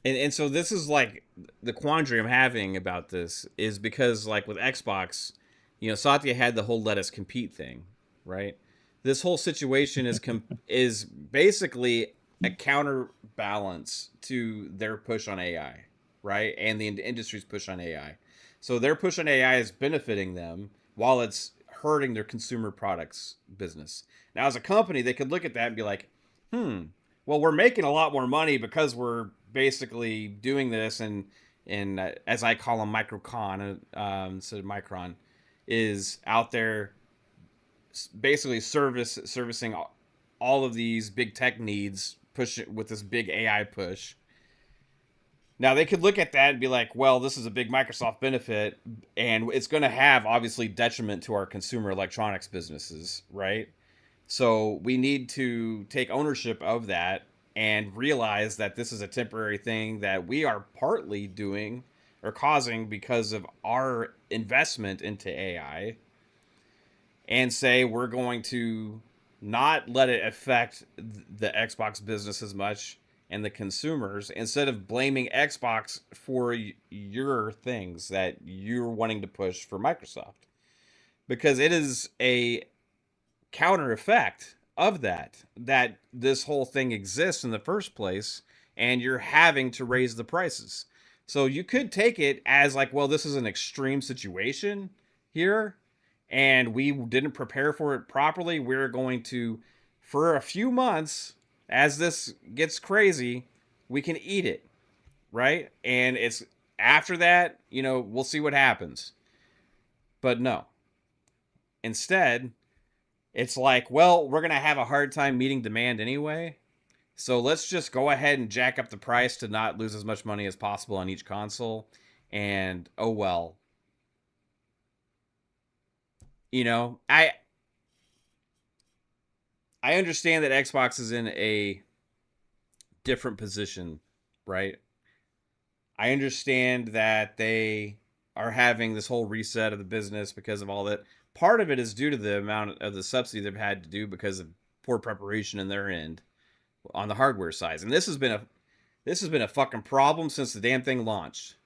And so this is like the quandary I'm having about this is because like with Xbox, Satya had the whole let us compete thing, right? This whole situation is basically a counterbalance to their push on AI, right? And the industry's push on AI. So their push on AI is benefiting them while it's hurting their consumer products business. Now, as a company, they could look at that and be like, well, we're making a lot more money because we're basically doing this, and as I call them, Micron, instead of Micron, is out there basically servicing all of these big tech needs, push it with this big AI push. Now, they could look at that and be like, well, this is a big Microsoft benefit, and it's going to have, obviously, detriment to our consumer electronics businesses, right? So we need to take ownership of that and realize that this is a temporary thing that we are partly doing or causing because of our investment into AI, and say we're going to not let it affect the Xbox business as much and the consumers, instead of blaming Xbox for your things that you're wanting to push for Microsoft, because it is a counter effect of that this whole thing exists in the first place, and you're having to raise the prices. So you could take it as like, well, this is an extreme situation here, and we didn't prepare for it properly. We're going to, for a few months, as this gets crazy, we can eat it, right? And it's after that, we'll see what happens. But no. Instead, it's like, well, we're going to have a hard time meeting demand anyway, so let's just go ahead and jack up the price to not lose as much money as possible on each console. And, oh well. I understand that Xbox is in a different position, right? I understand that they are having this whole reset of the business because of all that. Part of it is due to the amount of the subsidy they've had to do because of poor preparation in their end on the hardware side. And this has been a fucking problem since the damn thing launched.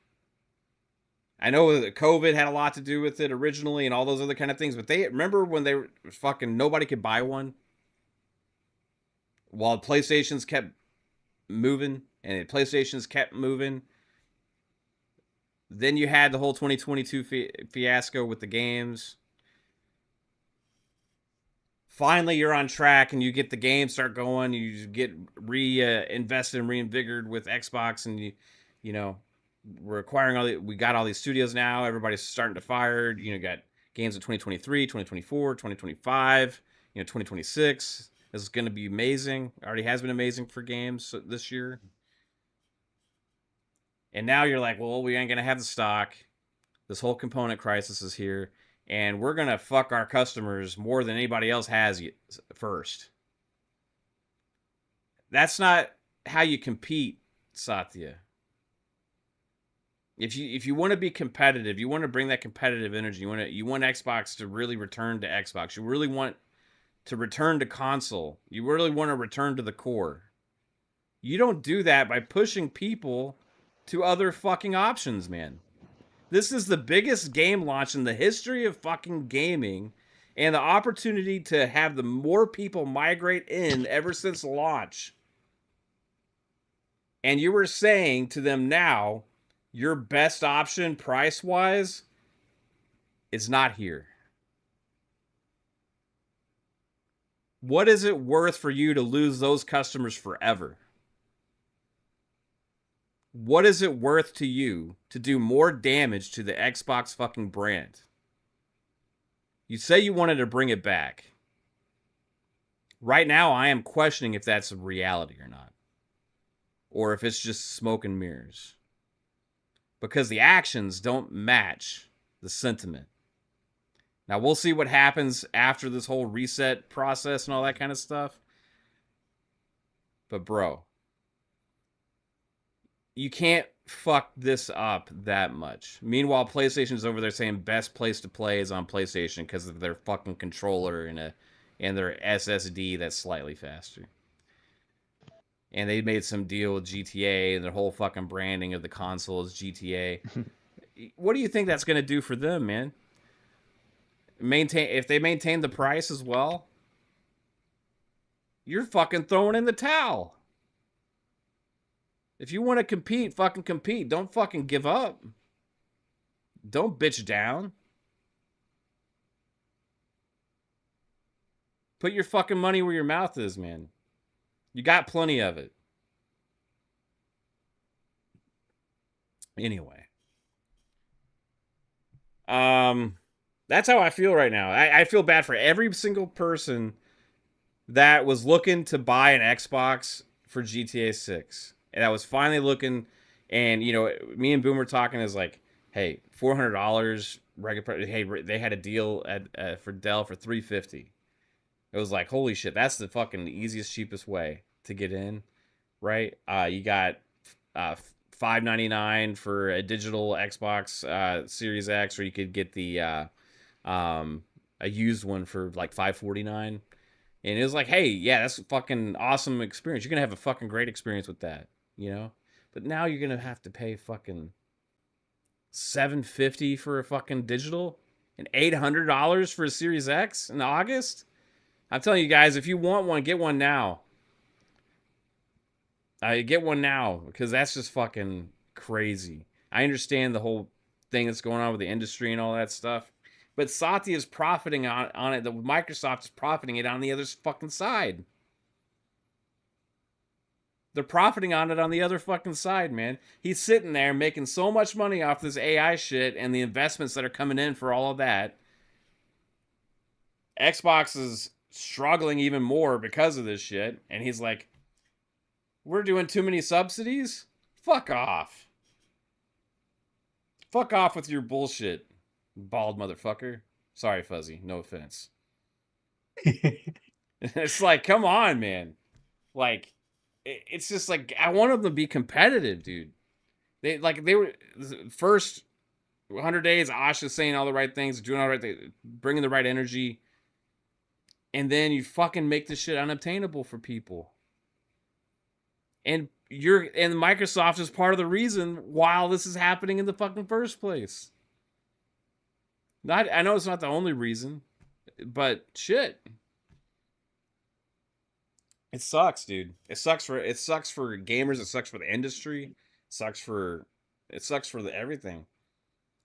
I know that COVID had a lot to do with it originally and all those other kind of things, but they remember when they were fucking nobody could buy one while PlayStations kept moving and PlayStations kept moving. Then you had the whole 2022 fiasco with the games. Finally, you're on track and you get the games start going. You get invested and reinvigorated with Xbox, and we're acquiring we got all these studios now. Everybody's starting to fire. Got games in 2023, 2024, 2025. 2026 is going to be amazing. Already has been amazing for games this year. And now you're like, well, we ain't going to have the stock. This whole component crisis is here. And we're going to fuck our customers more than anybody else has first. That's not how you compete, Satya. If you want to be competitive, you want to bring that competitive energy. You want Xbox to really return to Xbox. You really want to return to console. You really want to return to the core. You don't do that by pushing people to other fucking options, man. This is the biggest game launch in the history of fucking gaming, and the opportunity to have the more people migrate in ever since launch. And you were saying to them now, your best option price-wise is not here. What is it worth for you to lose those customers forever? What is it worth to you to do more damage to the Xbox fucking brand? You say you wanted to bring it back. Right now, I am questioning if that's a reality or not. Or if it's just smoke and mirrors. Because the actions don't match the sentiment. Now, we'll see what happens after this whole reset process and all that kind of stuff. But, bro, you can't fuck this up that much. Meanwhile, PlayStation's over there saying best place to play is on PlayStation because of their fucking controller and their SSD that's slightly faster. And they made some deal with GTA, and their whole fucking branding of the console is GTA. What do you think that's going to do for them, man? If they maintain the price as well, you're fucking throwing in the towel. If you want to compete, fucking compete. Don't fucking give up. Don't bitch down. Put your fucking money where your mouth is, man. You got plenty of it. Anyway. That's how I feel right now. I feel bad for every single person that was looking to buy an Xbox for GTA 6. And I was finally looking, and, me and Boom were talking is like, hey, $400 regular price. Hey, they had a deal for Dell for $350. It was like, holy shit, that's the fucking easiest, cheapest way to get in, right? You got $599 for a digital Xbox Series X, or you could get the a used one for like $549. And it was like, hey, yeah, that's a fucking awesome experience. You're gonna have a fucking great experience with that, But now you're gonna have to pay fucking $750 for a fucking digital and $800 for a Series X in August. I'm telling you guys, if you want one, get one now. Get one now, because that's just fucking crazy. I understand the whole thing that's going on with the industry and all that stuff, but Satya is profiting on it. Microsoft is profiting it on the other fucking side. They're profiting on it on the other fucking side, man. He's sitting there making so much money off this AI shit and the investments that are coming in for all of that. Xbox is struggling even more because of this shit, and he's like, we're doing too many subsidies? Fuck off. Fuck off with your bullshit, bald motherfucker. Sorry, Fuzzy. No offense. It's like, come on, man. Like, it's just like, I want them to be competitive, dude. They were first 100 days, Asha's saying all the right things, doing all the right things, bringing the right energy. And then you fucking make this shit unobtainable for people. And Microsoft is part of the reason why this is happening in the fucking first place. I know it's not the only reason, but shit. It sucks, dude. It sucks for gamers, it sucks for the industry, it sucks for everything.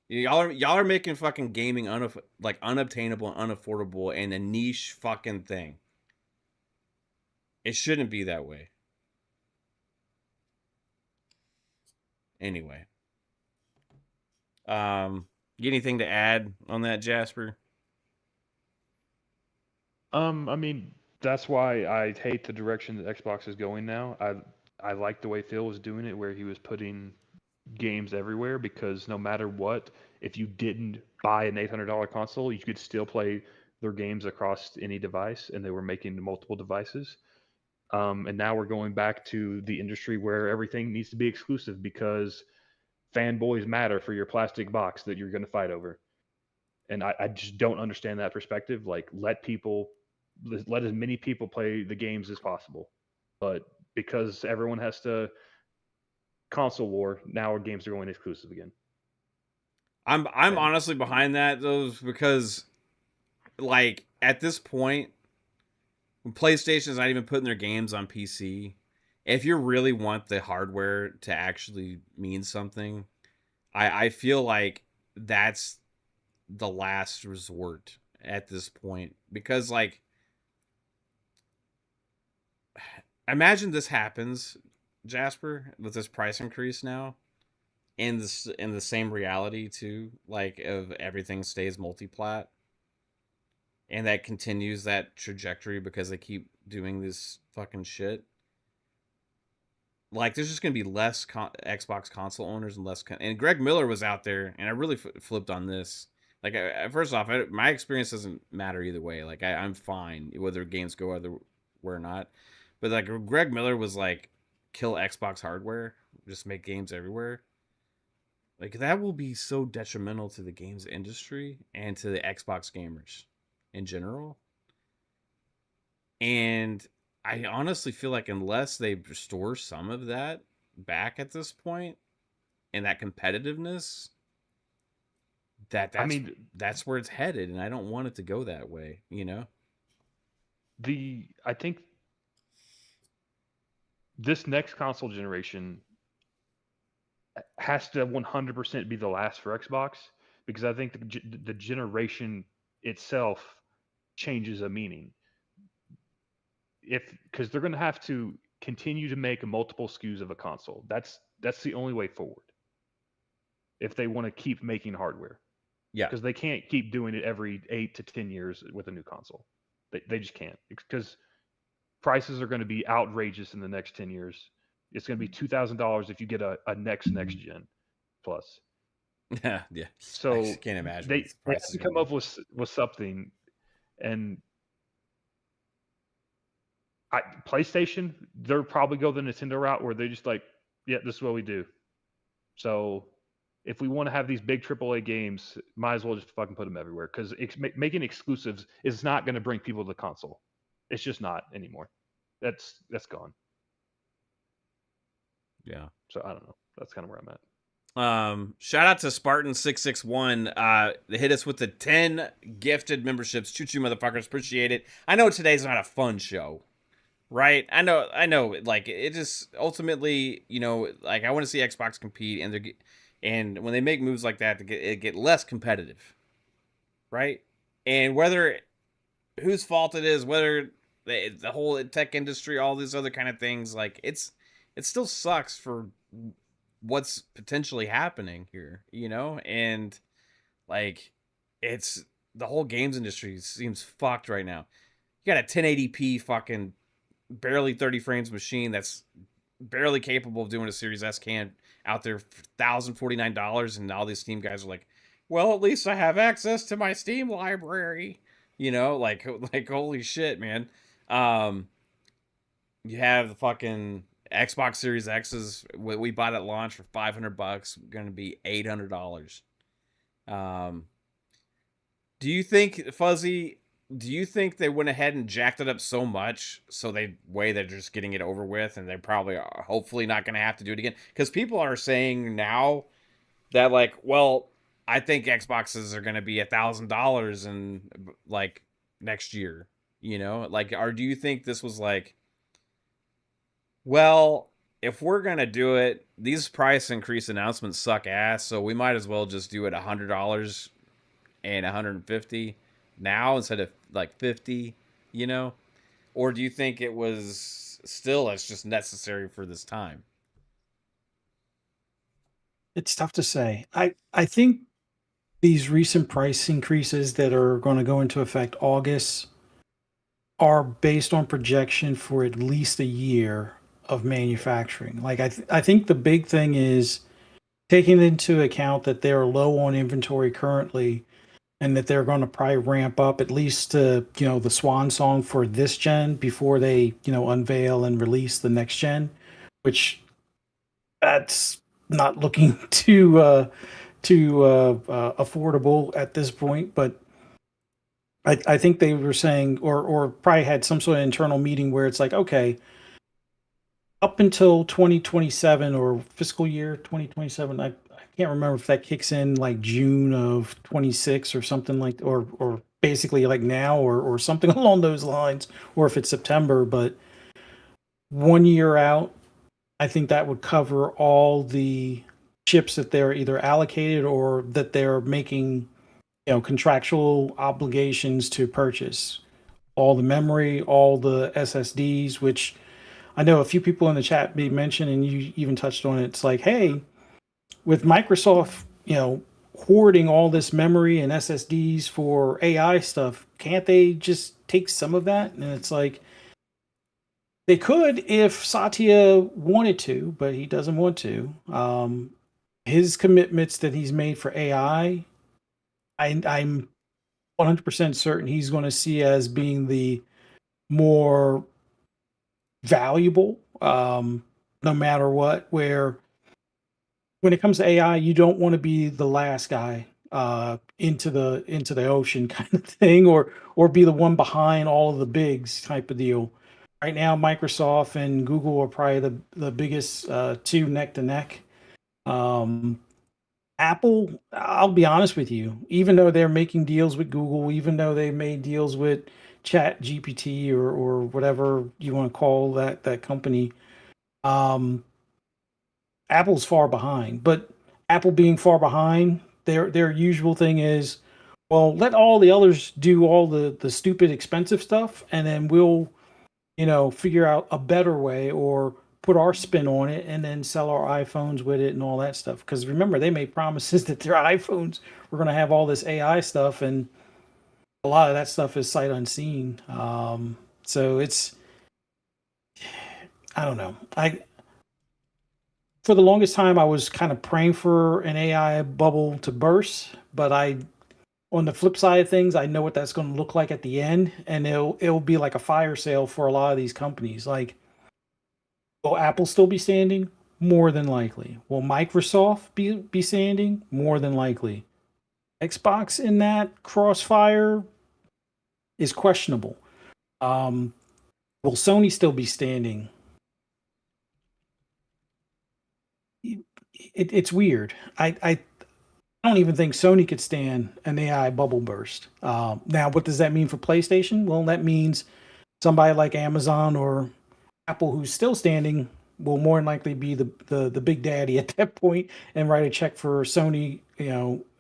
Y'all are making fucking gaming unobtainable and unaffordable and a niche fucking thing. It shouldn't be that way. Anyway. Anything to add on that, Jasper? I mean, that's why I hate the direction that Xbox is going now. I like the way Phil was doing it, where he was putting games everywhere, because no matter what, if you didn't buy an $800 console, you could still play their games across any device, and they were making multiple devices. And now we're going back to the industry where everything needs to be exclusive because fanboys matter for your plastic box that you're going to fight over. And I just don't understand that perspective. Like, let as many people play the games as possible. But because everyone has to console war, now our games are going exclusive again. I'm And honestly behind that though, because like at this point, when PlayStation's not even putting their games on PC, if you really want the hardware to actually mean something, I feel like that's the last resort at this point. Because like imagine this happens, Jasper, with this price increase now, in the same reality too, like of everything stays multi-plat, and that continues that trajectory because they keep doing this fucking shit. Like there's just gonna be less Xbox console owners and less. And Greg Miller was out there, and I really flipped on this. Like first off, my experience doesn't matter either way. Like I'm fine whether games go other where or not. But like Greg Miller was like, kill Xbox hardware, just make games everywhere. Like that will be so detrimental to the games industry and to the Xbox gamers in general. And I honestly feel like unless they restore some of that back at this point and that competitiveness, I mean, that's where it's headed, and I don't want it to go that way, you know? I think this next console generation has to 100% be the last for Xbox, because I think the generation itself changes a meaning. Because they're going to have to continue to make multiple SKUs of a console. That's the only way forward if they want to keep making hardware. Yeah. Because they can't keep doing it every 8 to 10 years with a new console. They just can't, because prices are going to be outrageous in the next 10 years. It's going to be $2,000 if you get a next gen plus. Yeah, yeah. So I can't imagine they have to come up with something. And PlayStation, they'll probably go the Nintendo route where they're just like, yeah, this is what we do. So if we want to have these big AAA games, might as well just fucking put them everywhere, because making exclusives is not going to bring people to the console. It's just not anymore. That's gone. Yeah. So I don't know. That's kind of where I'm at. Shout out to Spartan661. They hit us with the 10 gifted memberships. Choo choo, motherfuckers. Appreciate it. I know today's not a fun show, right? I know. Like it just ultimately, you know, like I want to see Xbox compete, and when they make moves like that, to get less competitive, right? And whether whose fault it is, whether the whole tech industry, all these other kind of things, like it still sucks for what's potentially happening here, you know? And like it's the whole games industry seems fucked right now. You got a 1080p fucking barely 30 frames machine that's barely capable of doing a Series S can out there for $1,049, and all these Steam guys are like, well, at least I have access to my Steam library. You know, like holy shit, man. You have the fucking Xbox Series X's we bought at launch for $500, going to be $800. Do you think, Fuzzy? Do you think they went ahead and jacked it up so much so they're just getting it over with, and they probably are hopefully not going to have to do it again? Because people are saying now that like, well, I think Xboxes are going to be $1,000 in like next year. You know, like, or do you think this was like, well, if we're gonna do it, these price increase announcements suck ass, so we might as well just do it $100 and 150 now instead of like 50, you know? Or do you think it was still it's just necessary for this time? It's tough to say. I think these recent price increases that are going to go into effect August are based on projection for at least a year of manufacturing. Like I think the big thing is taking into account that they're low on inventory currently and that they're going to probably ramp up at least to, the swan song for this gen before they, unveil and release the next gen, which that's not looking too affordable at this point. But I think they were saying, or probably had some sort of internal meeting where it's like, okay, up until 2027 or fiscal year 2027, I can't remember if that kicks in like June of 26 or something like, or basically like now or something along those lines, or if it's September. But 1 year out, I think that would cover all the chips that they're either allocated or that they're making, contractual obligations to purchase. All the memory, all the SSDs, which I know a few people in the chat may mention, and you even touched on it. It's like, hey, with Microsoft, hoarding all this memory and SSDs for AI stuff, can't they just take some of that? And it's like, they could if Satya wanted to, but he doesn't want to. His commitments that he's made for AI, I'm 100% certain he's going to see as being the more valuable, no matter what. Where when it comes to AI, you don't want to be the last guy into the ocean kind of thing, or be the one behind all of the bigs type of deal. Right now, Microsoft and Google are probably the biggest two neck to neck. Apple, I'll be honest with you, even though they're making deals with Google, even though they made deals with Chat GPT or whatever you want to call that company, Apple's far behind. But Apple being far behind, their usual thing is, well, let all the others do all the stupid expensive stuff, and then we'll figure out a better way or put our spin on it and then sell our iPhones with it and all that stuff. Because remember, they made promises that their iPhones were going to have all this AI stuff, and a lot of that stuff is sight unseen. So it's, I don't know. For the longest time, I was kind of praying for an AI bubble to burst, but on the flip side of things, I know what that's going to look like at the end, and it'll be like a fire sale for a lot of these companies. Like, will Apple still be standing? More than likely. Will Microsoft be standing? More than likely. Xbox in that crossfire is questionable. Will Sony still be standing? It's weird. I don't even think Sony could stand an AI bubble burst. Now, what does that mean for PlayStation? Well, that means somebody like Amazon or Apple, who's still standing, will more than likely be the big daddy at that point and write a check for Sony,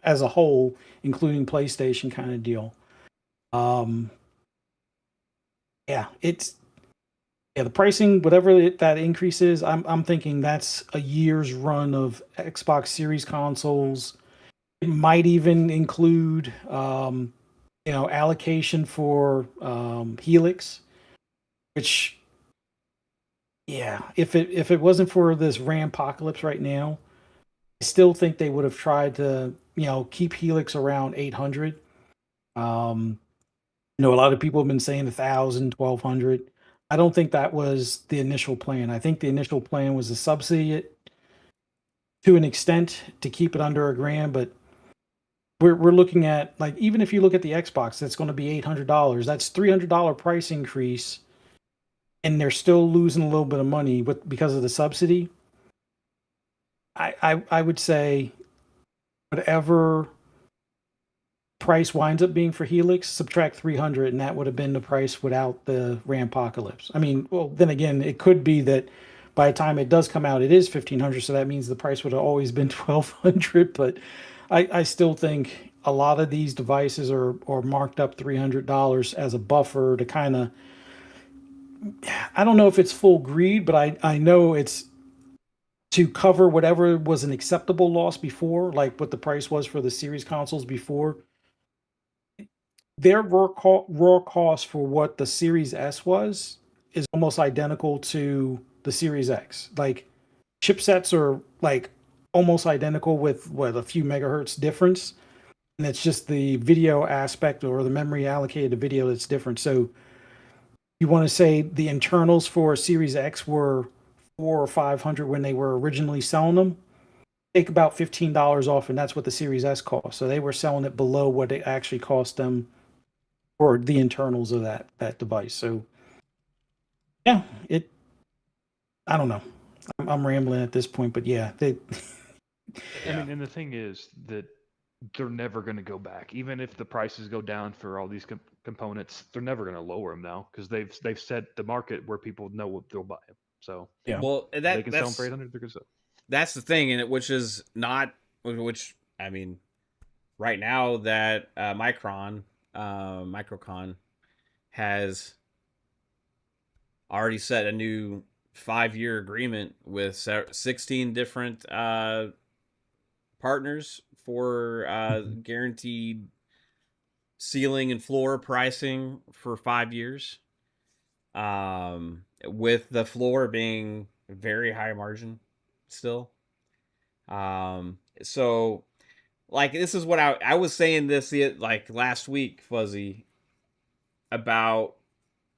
as a whole, including PlayStation kind of deal. Yeah, the pricing, whatever that increase is, I'm thinking that's a year's run of Xbox Series consoles. It might even include, allocation for Helix, which, yeah, if it wasn't for this RAM apocalypse right now, I still think they would have tried to, keep Helix around 800. A lot of people have been saying 1,000, 1,200. I don't think that was the initial plan. I think the initial plan was to subsidy it to an extent to keep it under $1,000, but we're looking at, like, even if you look at the Xbox, that's going to be $800. That's $300 price increase, and they're still losing a little bit of money because of the subsidy. I would say whatever price winds up being for Helix, subtract 300, and that would have been the price without the RAM apocalypse. I mean, well, then again, it could be that by the time it does come out, it is 1,500, so that means the price would have always been 1,200. But I still think a lot of these devices are marked up $300 as a buffer to kind of, I don't know if it's full greed, but I know it's to cover whatever was an acceptable loss before, like what the price was for the series consoles before. their raw cost for what the Series S was is almost identical to the Series X. Like chipsets are like almost identical with what, a few megahertz difference, and it's just the video aspect or the memory allocated to video that's different. So you want to say the internals for Series X were 400 or 500 when they were originally selling them. Take about $15 off, and that's what the Series S cost. So they were selling it below what it actually cost them for the internals of that device. So yeah, it. I don't know. I'm rambling at this point, but yeah, they. I mean, and the thing is that they're never going to go back. Even if the prices go down for all these components, they're never going to lower them now because they've set the market where people know what they'll buy them. So Yeah. Well, they can sell them for 800. They're going to sell. That's the thing, and which is not, which I mean, right now that Micron has already set a new 5-year agreement with 16 different partners for guaranteed ceiling and floor pricing for 5 years, with the floor being very high margin still. So like this is what I was saying this like last week, Fuzzy, about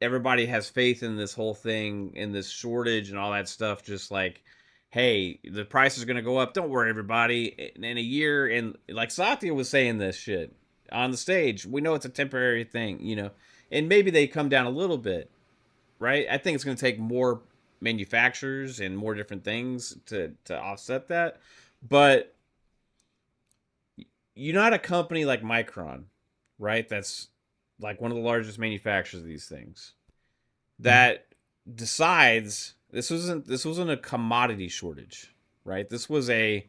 everybody has faith in this whole thing, in this shortage and all that stuff, just like, hey, the price is going to go up, don't worry everybody, in a year. And like Satya was saying this shit on the stage, we know it's a temporary thing, you know, and maybe they come down a little bit, right? I think it's going to take more manufacturers and more different things to offset that. But you're not a company like Micron, right? That's like one of the largest manufacturers of these things, that decides this wasn't a commodity shortage, right? This was a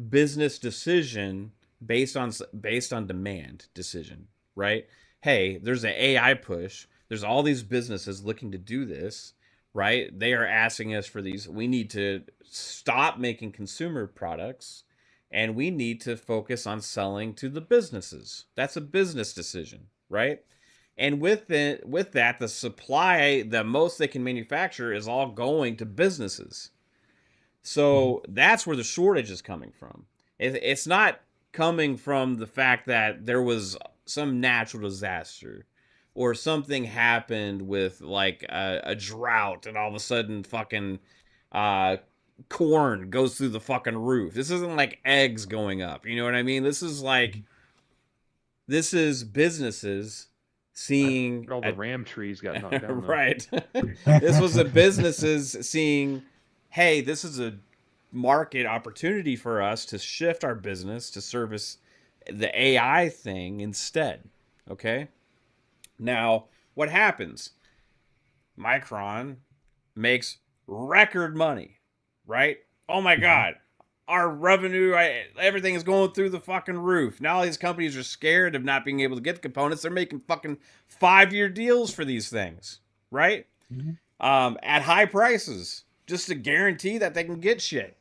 business decision based on demand decision, right? Hey, there's an AI push. There's all these businesses looking to do this, right? They are asking us for these. We need to stop making consumer products and we need to focus on selling to the businesses. That's a business decision, right? And with that, the supply, the most they can manufacture, is all going to businesses. So that's where the shortage is coming from. It's not coming from the fact that there was some natural disaster or something happened with like a drought and all of a sudden fucking corn goes through the fucking roof. This isn't like eggs going up. You know what I mean? This is businesses seeing all the ram trees got knocked down. Right. This was a businesses seeing, hey, this is a market opportunity for us to shift our business to service the AI thing instead. Okay. Now, what happens? Micron makes record money, right? Oh my God. Our revenue, everything is going through the fucking roof. Now all these companies are scared of not being able to get the components. They're making fucking 5-year deals for these things, right? At high prices, just to guarantee that they can get shit.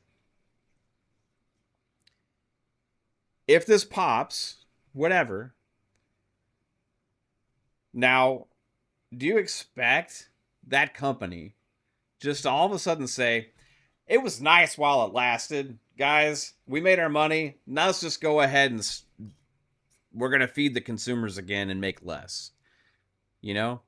If this pops, whatever. Now, do you expect that company just all of a sudden say, it was nice while it lasted, guys, we made our money, now let's just go ahead and we're going to feed the consumers again and make less? You know?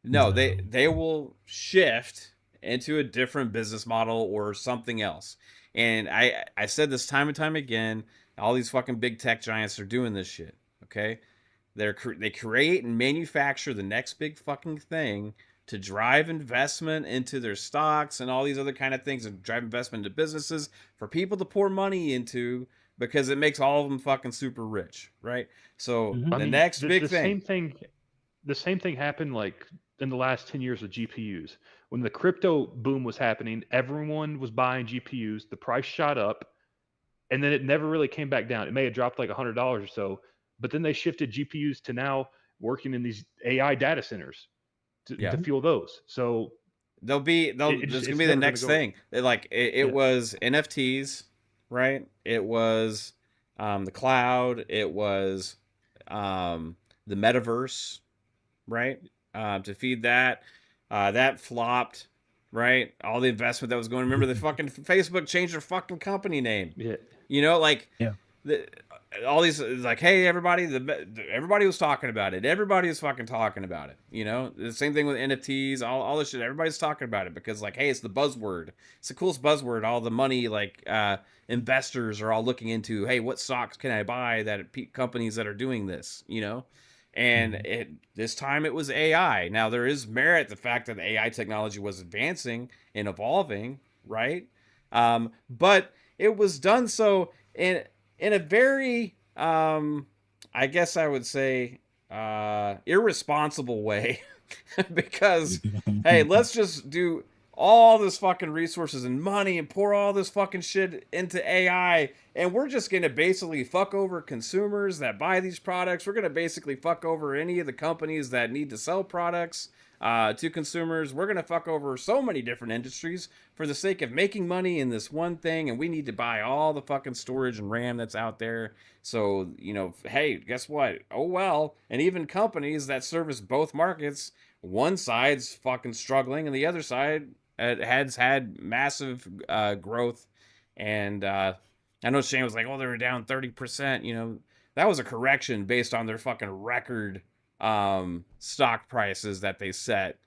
No, they will shift into a different business model or something else. And I said this time and time again, all these fucking big tech giants are doing this shit, okay? They create and manufacture the next big fucking thing to drive investment into their stocks and all these other kind of things, and drive investment into businesses for people to pour money into, because it makes all of them fucking super rich, right? So next big thing. The same thing happened like in the last 10 years with GPUs. When the crypto boom was happening, everyone was buying GPUs. The price shot up, and then it never really came back down. It may have dropped like $100 or so, but then they shifted GPUs to now working in these AI data centers to fuel those. So there's gonna be the next thing. It was NFTs, right? It was the cloud. It was the metaverse, right? To feed that. That flopped, right? All the investment that was going. Remember, the fucking Facebook changed their fucking company name. Yeah. You know, like Yeah. the, all these, like, hey, everybody, everybody was talking about it. Everybody was fucking talking about it. You know, the same thing with NFTs, all this shit. Everybody's talking about it because, like, hey, it's the buzzword. It's the coolest buzzword. All the money, like, investors are all looking into. Hey, what stocks can I buy that companies that are doing this? You know. And this time it was AI. Now there is merit the fact that AI technology was advancing and evolving, right? But it was done so in a very, I guess I would say, irresponsible way, because hey, let's just do all this fucking resources and money and pour all this fucking shit into AI, and we're just gonna basically fuck over consumers that buy these products. We're gonna basically fuck over any of the companies that need to sell products to consumers. We're gonna fuck over so many different industries for the sake of making money in this one thing, and we need to buy all the fucking storage and RAM that's out there. So, you know, hey, guess what? Oh well. And even companies that service both markets, one side's fucking struggling, and the other side has had massive growth. And I know Shane was like, "Oh, they were down 30%." You know, that was a correction based on their fucking record stock prices that they set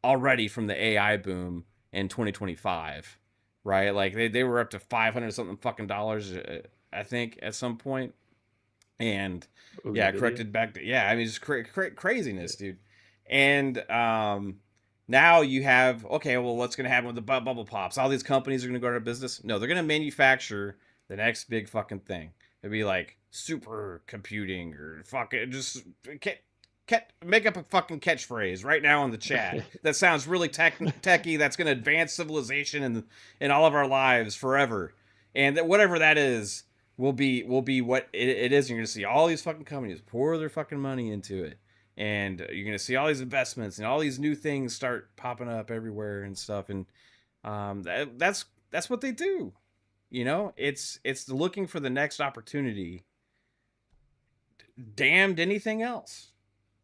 already from the AI boom in 2025, right? Like they were up to 500 something fucking dollars, I think, at some point. And yeah, corrected back to, yeah, I mean, it's craziness, dude. And now you have, okay, well, what's going to happen with the bubble pops? All these companies are going to go out of business. No, they're going to manufacture the next big fucking thing. It'd be like super computing or fucking just make up a fucking catchphrase right now in the chat that sounds really techy. That's going to advance civilization in all of our lives forever. And that whatever that is will be what it is. You're going to see all these fucking companies pour their fucking money into it. And you're going to see all these investments and all these new things start popping up everywhere and stuff. And that's what they do. You know, it's looking for the next opportunity. Damned anything else.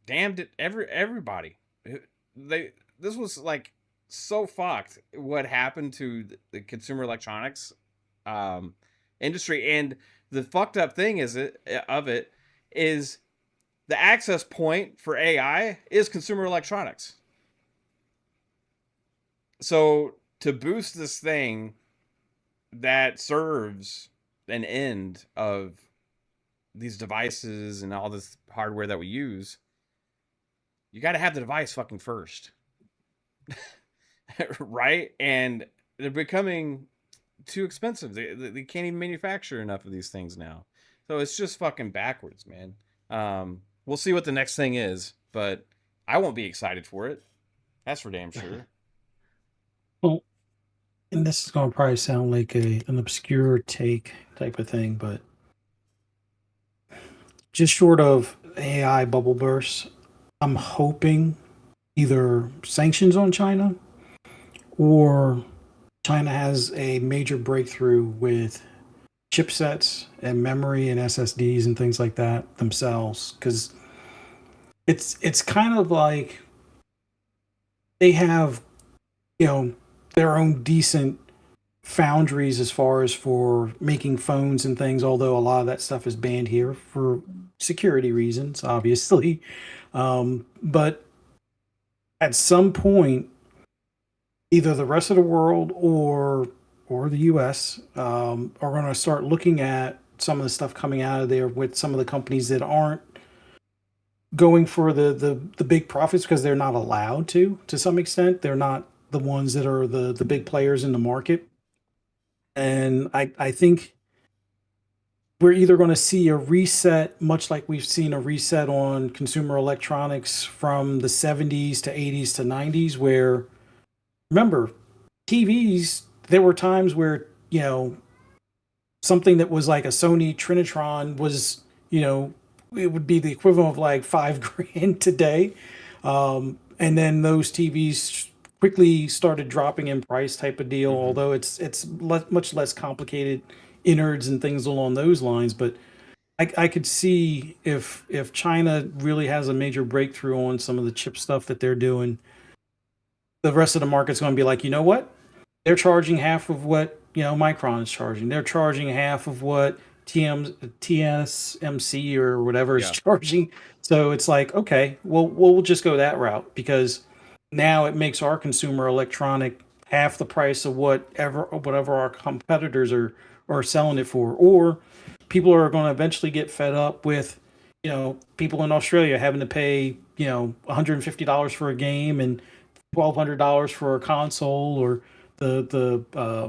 Damned it, everybody. This was like so fucked what happened to the consumer electronics industry. And the fucked up thing is the access point for AI is consumer electronics. So to boost this thing that serves an end of these devices and all this hardware that we use, you got to have the device fucking first. Right? And they're becoming too expensive. They can't even manufacture enough of these things now. So it's just fucking backwards, man. We'll see what the next thing is, but I won't be excited for it. That's for damn sure. Well, and this is going to probably sound like an obscure take type of thing, but just short of AI bubble bursts, I'm hoping either sanctions on China or China has a major breakthrough with chipsets and memory and SSDs and things like that themselves, because it's kind of like they have, you know, their own decent foundries as far as for making phones and things, although a lot of that stuff is banned here for security reasons, obviously. But at some point, either the rest of the world or the US are going to start looking at some of the stuff coming out of there with some of the companies that aren't going for the big profits because they're not allowed to some extent. They're not the ones that are the big players in the market. And I think we're either going to see a reset, much like we've seen a reset on consumer electronics from the 70s to 80s to 90s, where, remember, TVs, there were times where, you know, something that was like a Sony Trinitron was, you know, it would be the equivalent of like $5,000 today. And then those TVs quickly started dropping in price type of deal, although it's much less complicated innards and things along those lines. But I could see if China really has a major breakthrough on some of the chip stuff that they're doing, the rest of the market's going to be like, you know what? They're charging half of what Micron is charging. They're charging half of what TSMC or whatever is Yeah. charging. So it's like, okay, well, we'll just go that route because now it makes our consumer electronic half the price of whatever our competitors are selling it for. Or people are going to eventually get fed up with, people in Australia having to pay, $150 for a game and $1,200 for a console, or the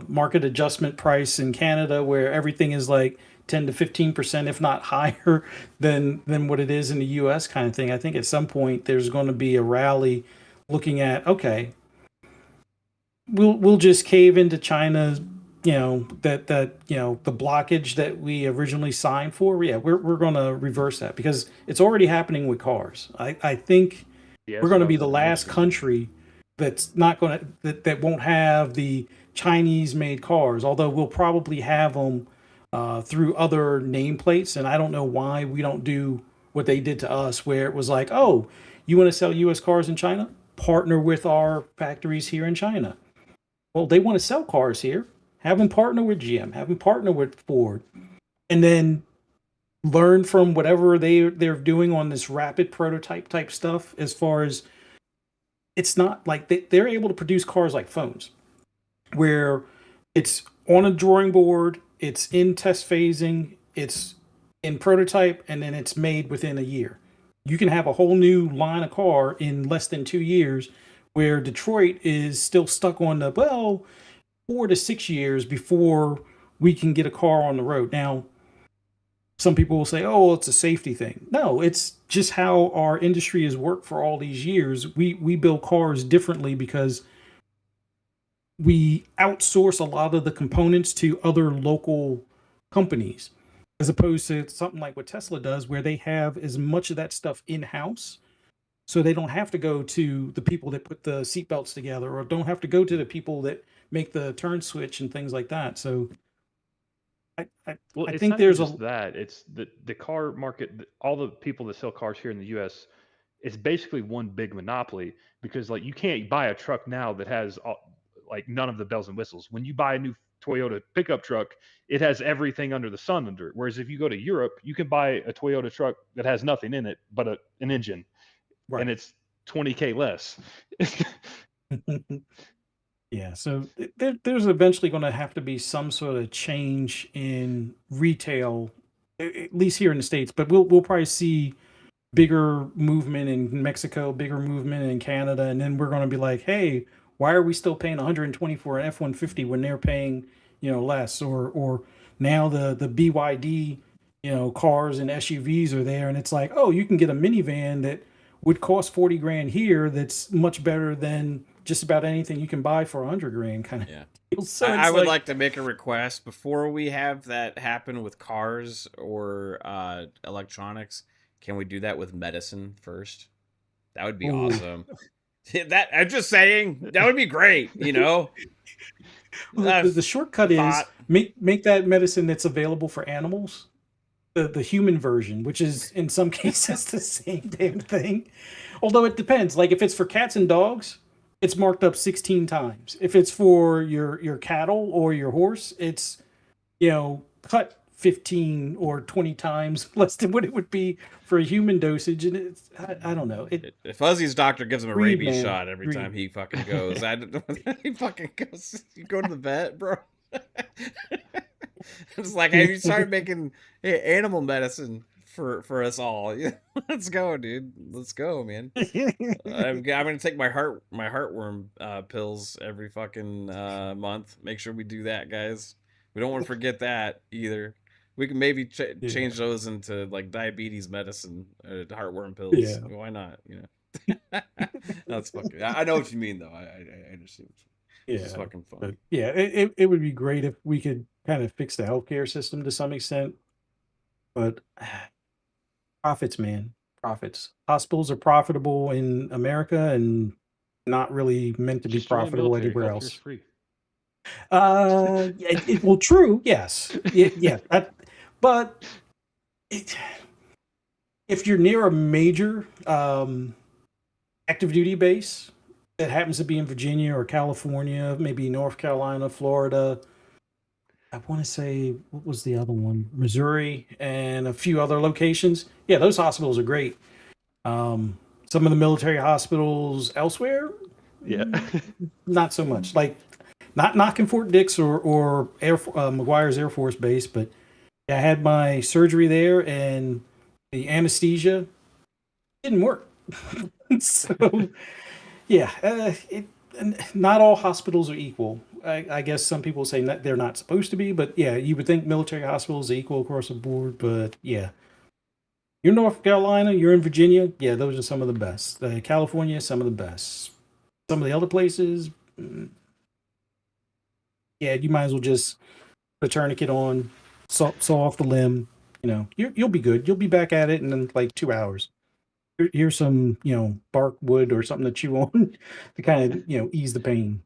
market adjustment price in Canada where everything is like 10 to 15%, if not higher than what it is in the U.S. kind of thing. I think at some point there's going to be a rally looking at, okay, we'll just cave into China's, the blockage that we originally signed for. Yeah, we're going to reverse that because it's already happening with cars. I think Yeah, we're that's going what to I be was the looking last into. country that's not going to that won't have the Chinese made cars, although we'll probably have them through other nameplates. And I don't know why we don't do what they did to us, where it was like, oh, you want to sell U.S. cars in China? Partner with our factories here in China. Well, they want to sell cars here. Have them partner with GM. Have them partner with Ford, and then learn from whatever they're doing on this rapid prototype type stuff. As far as, it's not like they're able to produce cars like phones, where it's on a drawing board, it's in test phasing, it's in prototype, and then it's made within a year. You can have a whole new line of car in less than 2 years, where Detroit is still stuck on the, well, 4 to 6 years before we can get a car on the road. Now, some people will say, oh, well, it's a safety thing. No, it's just how our industry has worked for all these years. We build cars differently because we outsource a lot of the components to other local companies, as opposed to something like what Tesla does, where they have as much of that stuff in-house. So they don't have to go to the people that put the seatbelts together, or don't have to go to the people that make the turn switch and things like that. So Well, I it's think not even there's just that. It's the car market. All the people that sell cars here in the U.S. It's basically one big monopoly because like you can't buy a truck now that has like none of the bells and whistles. When you buy a new Toyota pickup truck, it has everything under the sun under it. Whereas if you go to Europe, you can buy a Toyota truck that has nothing in it but an engine, right. and it's $20K less. Yeah, so there's eventually going to have to be some sort of change in retail, at least here in the States. But we'll probably see bigger movement in Mexico, bigger movement in Canada, and then we're going to be like, hey, why are we still paying 120 for an F-150 when they're paying, less? Or now the BYD, cars and SUVs are there, and it's like, oh, you can get a minivan that would cost 40 grand here. That's much better than just about anything you can buy for 100 grand, kind of. Yeah. Deal. So I it's would like to make a request before we have that happen with cars or electronics. Can we do that with medicine first? That would be Ooh. awesome. That I'm just saying, that would be great. Well, the shortcut is make that medicine that's available for animals the human version, which is in some cases the same damn thing. Although it depends. Like if it's for cats and dogs, it's marked up 16 times. If it's for your cattle or your horse, it's cut 15 or 20 times less than what it would be for a human dosage. And it's I don't know. If Fuzzy's doctor gives him a Breed, rabies man. shot every Breed. time he fucking goes, he fucking goes. You go to the vet, bro. It's like, have you started making animal medicine for us all? Let's go, dude. Let's go, man. I'm gonna take my heartworm pills every fucking month. Make sure we do that, guys. We don't want to forget that either. We can maybe change those into like diabetes medicine, heartworm pills. Yeah. Why not? That's fucking. I know what you mean, though. I understand. It's fucking fun. But yeah, it would be great if we could kind of fix the healthcare system to some extent. But profits, man, profits. Hospitals are profitable in America and not really meant to be Just join the profitable military. anywhere Healthcare's else. free. Well, true, yes, yeah, but it, if you're near a major active duty base that happens to be in Virginia or California, maybe North Carolina, Florida, I want to say, what was the other one? Missouri and a few other locations. Yeah, those hospitals are great. Some of the military hospitals elsewhere, Yeah. not so much. Like, not knocking Fort Dix or McGuire's Air Force Base, but I had my surgery there, and the anesthesia didn't work. So, yeah, not all hospitals are equal. I guess some people say they're not supposed to be, but yeah, you would think military hospitals are equal across the board. But yeah, you're North Carolina, you're in Virginia. Yeah, those are some of the best. California, some of the best. Some of the other places, yeah, you might as well just put a tourniquet on, saw off the limb. You'll be good. You'll be back at it in like 2 hours. Here's some, bark wood or something to chew on to kind of, ease the pain.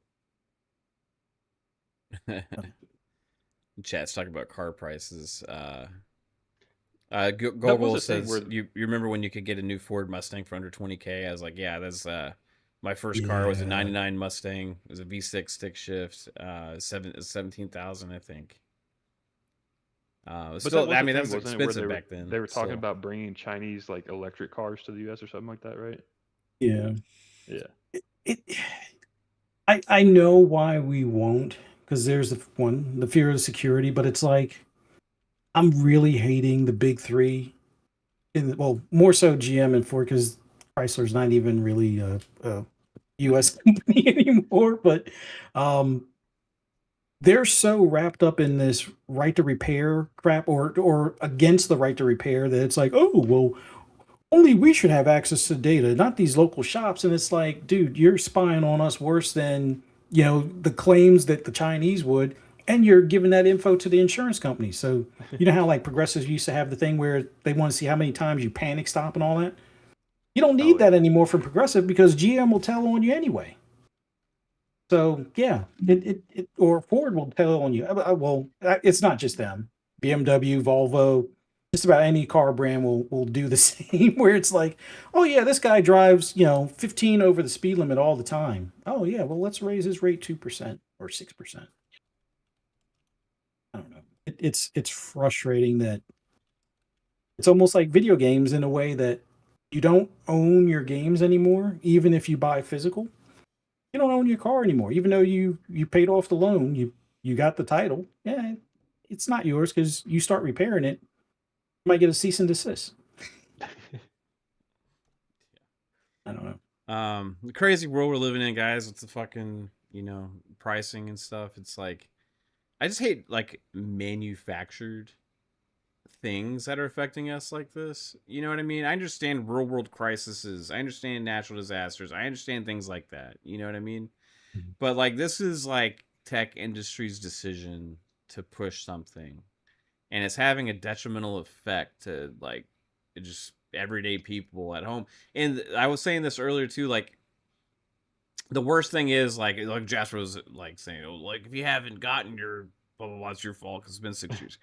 Chat's talking about car prices. That was Gogol a thing says where you remember when you could get a new Ford Mustang for under 20K? I was like, yeah, that's my first car was a Yeah. '99 Mustang. It was a V6 stick shift, 17,000, I think. It was But still, that was I the mean, that thing, was wasn't it, where expensive back then. they were talking Still. about bringing Chinese like electric cars to the U.S. or something like that, right? Yeah. Yeah. It I know why we won't, because there's the fear of security, but it's like I'm really hating the big three. Well, more so GM and Ford, because Chrysler's not even really a U.S. company anymore. But um, they're so wrapped up in this right to repair crap, or against the right to repair, that it's like, oh well, only we should have access to data, not these local shops. And it's like, dude, you're spying on us worse than the claims that the Chinese would, and you're giving that info to the insurance company. So you know how like Progressive used to have the thing where they want to see how many times you panic stop and all that. You don't need Oh that yeah. anymore from Progressive, because GM will tell on you anyway. So yeah, it or Ford will tell on you. Well, it's not just them. BMW, Volvo, just about any car brand will do the same. Where it's like, oh yeah, this guy drives 15 over the speed limit all the time. Oh yeah, well let's raise his rate 2% or 6%. I don't know. It's frustrating that it's almost like video games in a way that you don't own your games anymore, even if you buy physical. You don't own your car anymore, even though you paid off the loan. You got the title. Yeah, it's not yours because you start repairing it. You might get a cease and desist. I don't know. The crazy world we're living in, guys, with the fucking, pricing and stuff. It's like, I just hate like manufactured things that are affecting us like this. You know what I mean? I understand real world crises. I understand natural disasters. I understand things like that. You know what I mean? Mhm. But like, this is like tech industry's decision to push something, and it's having a detrimental effect to like just everyday people at home. And I was saying this earlier too, like the worst thing is like Jasper was like saying, oh, like if you haven't gotten your blah blah blah, it's your fault because it's been 6 years.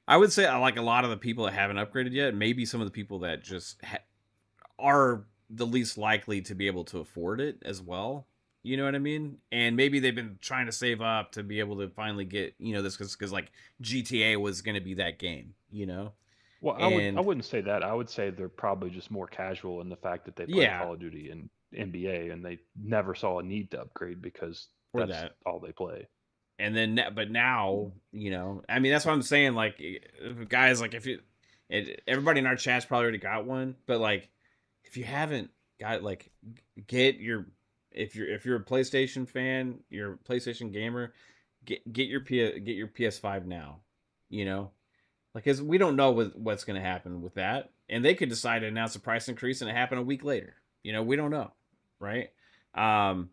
I would say like a lot of the people that haven't upgraded yet, maybe some of the people that just are the least likely to be able to afford it as well. You know what I mean? And maybe they've been trying to save up to be able to finally get this because like GTA was going to be that game, Well, I and wouldn't say that. I would say they're probably just more casual in the fact that they play yeah, Call of Duty and NBA, and they never saw a need to upgrade because or that's that. all they play. And then but now I mean that's what I'm saying, like guys, like if you everybody in our chat's probably already got one, but like if you haven't got like get your if you're a PlayStation fan, you're a PlayStation gamer, get your PS5 now, you know like because we don't know what's going to happen with that, and they could decide to announce a price increase and it happen a week later. We don't know, right? um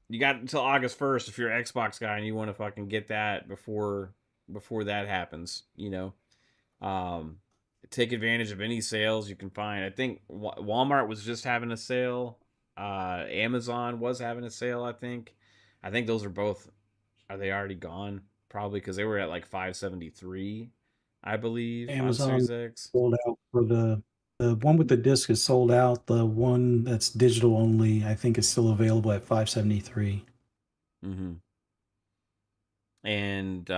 you got until August 1st if you're an Xbox guy and you want to fucking get that before that happens. Um, take advantage of any sales you can find. I think Walmart was just having a sale. Amazon was having a sale. I think those are both. Are they already gone? Probably because they were at like 573. I believe, on Amazon Series X. sold out for the one with the disc is sold out. The one that's digital only, I think, is still available at 573. Mm-hmm. And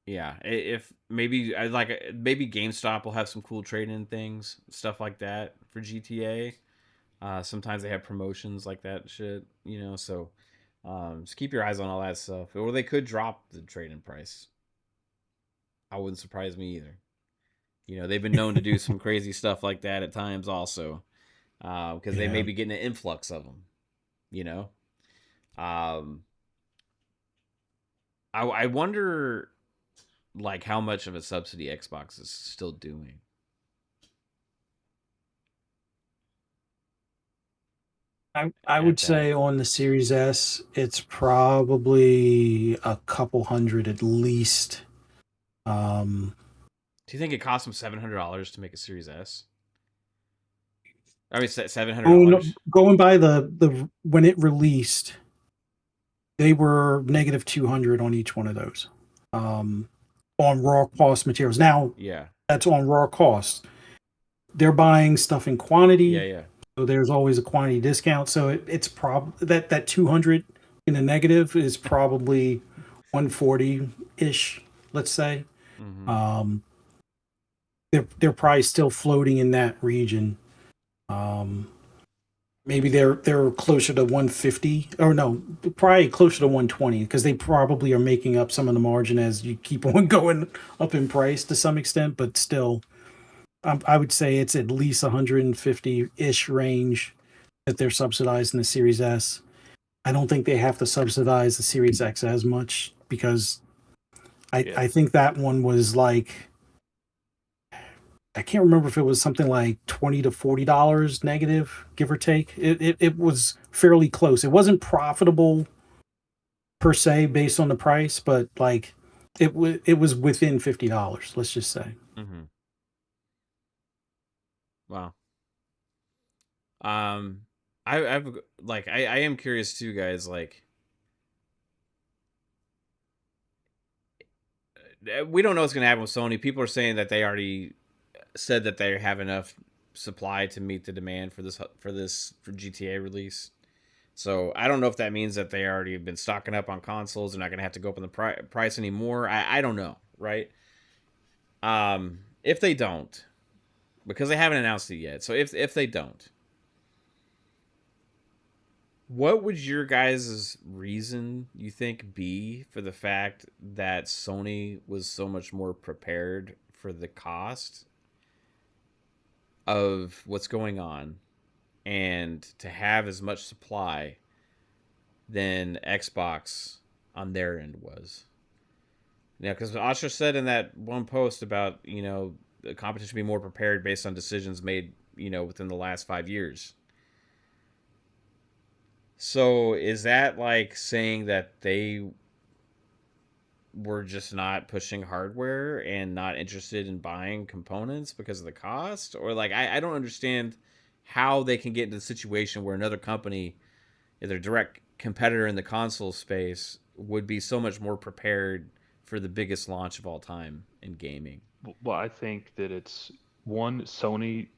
yeah, if maybe I like maybe GameStop will have some cool trade-in things, stuff like that for GTA. Sometimes they have promotions like that shit, so just keep your eyes on all that stuff. Or they could drop the trade-in price. I wouldn't surprise me either. They've been known to do some crazy stuff like that at times also, because they may Yeah. be getting an influx of them, you know. Um, I wonder like how much of a subsidy Xbox is still doing. I At would that. say on the Series S, it's probably a couple hundred at least. Um, Do you think it cost them $700 to make a Series S? I mean, seven hundred going dollars. going by the when it released, they were negative 200 on each one of those, on raw cost materials. Now Yeah, that's on raw cost. They're buying stuff in yeah, quantity, yeah. so there's always a quantity discount. So it's that 200 in the negative is probably 140 ish, let's say. Mm-hmm. Um, they're probably still floating in that region. Um, maybe they're closer to 150, or no, probably closer to 120, because they probably are making up some of the margin as you keep on going up in price to some extent. But still, I would say it's at least 150 ish range that they're subsidizing the Series S. I don't think they have to subsidize the Series X as much, because Yeah. I think that one was like, I can't remember if it was something like $20 to $40 negative, give or take. It was fairly close. It wasn't profitable per se based on the price, but like it was within $50. Let's just say. Mm-hmm. Wow. Um, I've like I am curious too, guys. Like, we don't know what's gonna happen with Sony. People are saying that they already said that they have enough supply to meet the demand for GTA release. So I don't know if that means that they already have been stocking up on consoles. They're not going to have to go up in the price anymore. I don't know, right? If they don't, because they haven't announced it yet. So if they don't, what would your guys' reason you think be for the fact that Sony was so much more prepared for the cost of what's going on and to have as much supply than Xbox on their end was? Yeah, because Asher said in that one post about, the competition be more prepared based on decisions made, within the last 5 years. So is that like saying that they were just not pushing hardware and not interested in buying components because of the cost? Or like, I don't understand how they can get into the situation where another company, their direct competitor in the console space, would be so much more prepared for the biggest launch of all time in gaming. Well, I think that it's one, Sony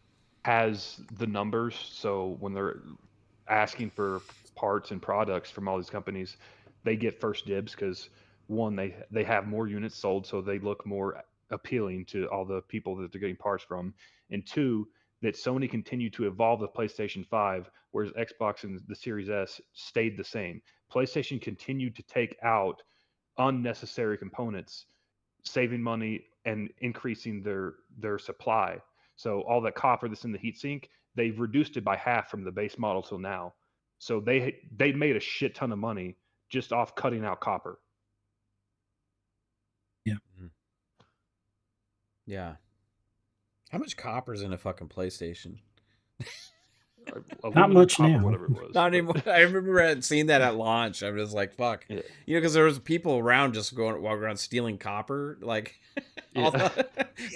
has the numbers, so when they're asking for parts and products from all these companies, they get first dibs because one, they have more units sold, so they look more appealing to all the people that they're getting parts from, and two, that Sony continued to evolve the PlayStation 5, whereas Xbox and the Series S stayed the same. PlayStation continued to take out unnecessary components, saving money and increasing their supply. So all that copper that's in the heatsink, they've reduced it by half from the base model till now. So they made a shit ton of money just off cutting out copper. Yeah. Yeah. How much copper's in a fucking PlayStation? Not Aluminum, much copper, now. whatever it was. Not but- anymore. I remember seeing that at launch. I was like, "Fuck," yeah. because there was people around just walking around stealing copper, like. Yeah.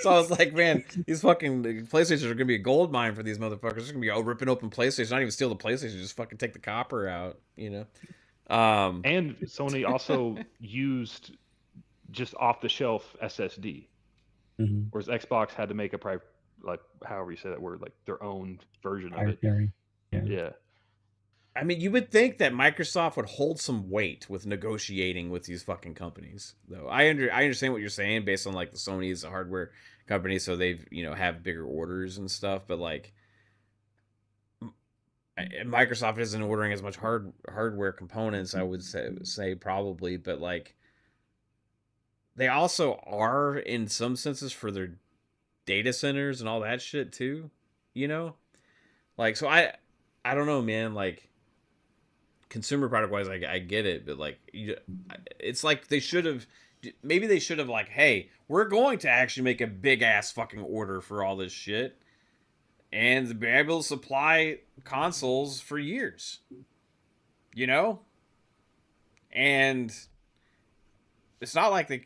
So I was like, "Man, these fucking PlayStations are gonna be a gold mine for these motherfuckers. They're gonna be ripping open PlayStation, not even steal the PlayStation, just fucking take the copper out." And Sony also used just off the shelf SSD, Mm-hmm. whereas Xbox had to make a like however you say that word, like their own version of it. Proprietary. Yeah. I mean, you would think that Microsoft would hold some weight with negotiating with these fucking companies, though. I understand what you're saying based on like the Sony's a hardware company, so they've have bigger orders and stuff. But like, Microsoft isn't ordering as much hardware components. I would say probably, but like, they also are in some senses for their data centers and all that shit too. You know, like so I don't know, man. Like consumer product wise, I get it, but like it's like they should have like, hey, we're going to actually make a big ass fucking order for all this shit and be able to supply consoles for years, and it's not like they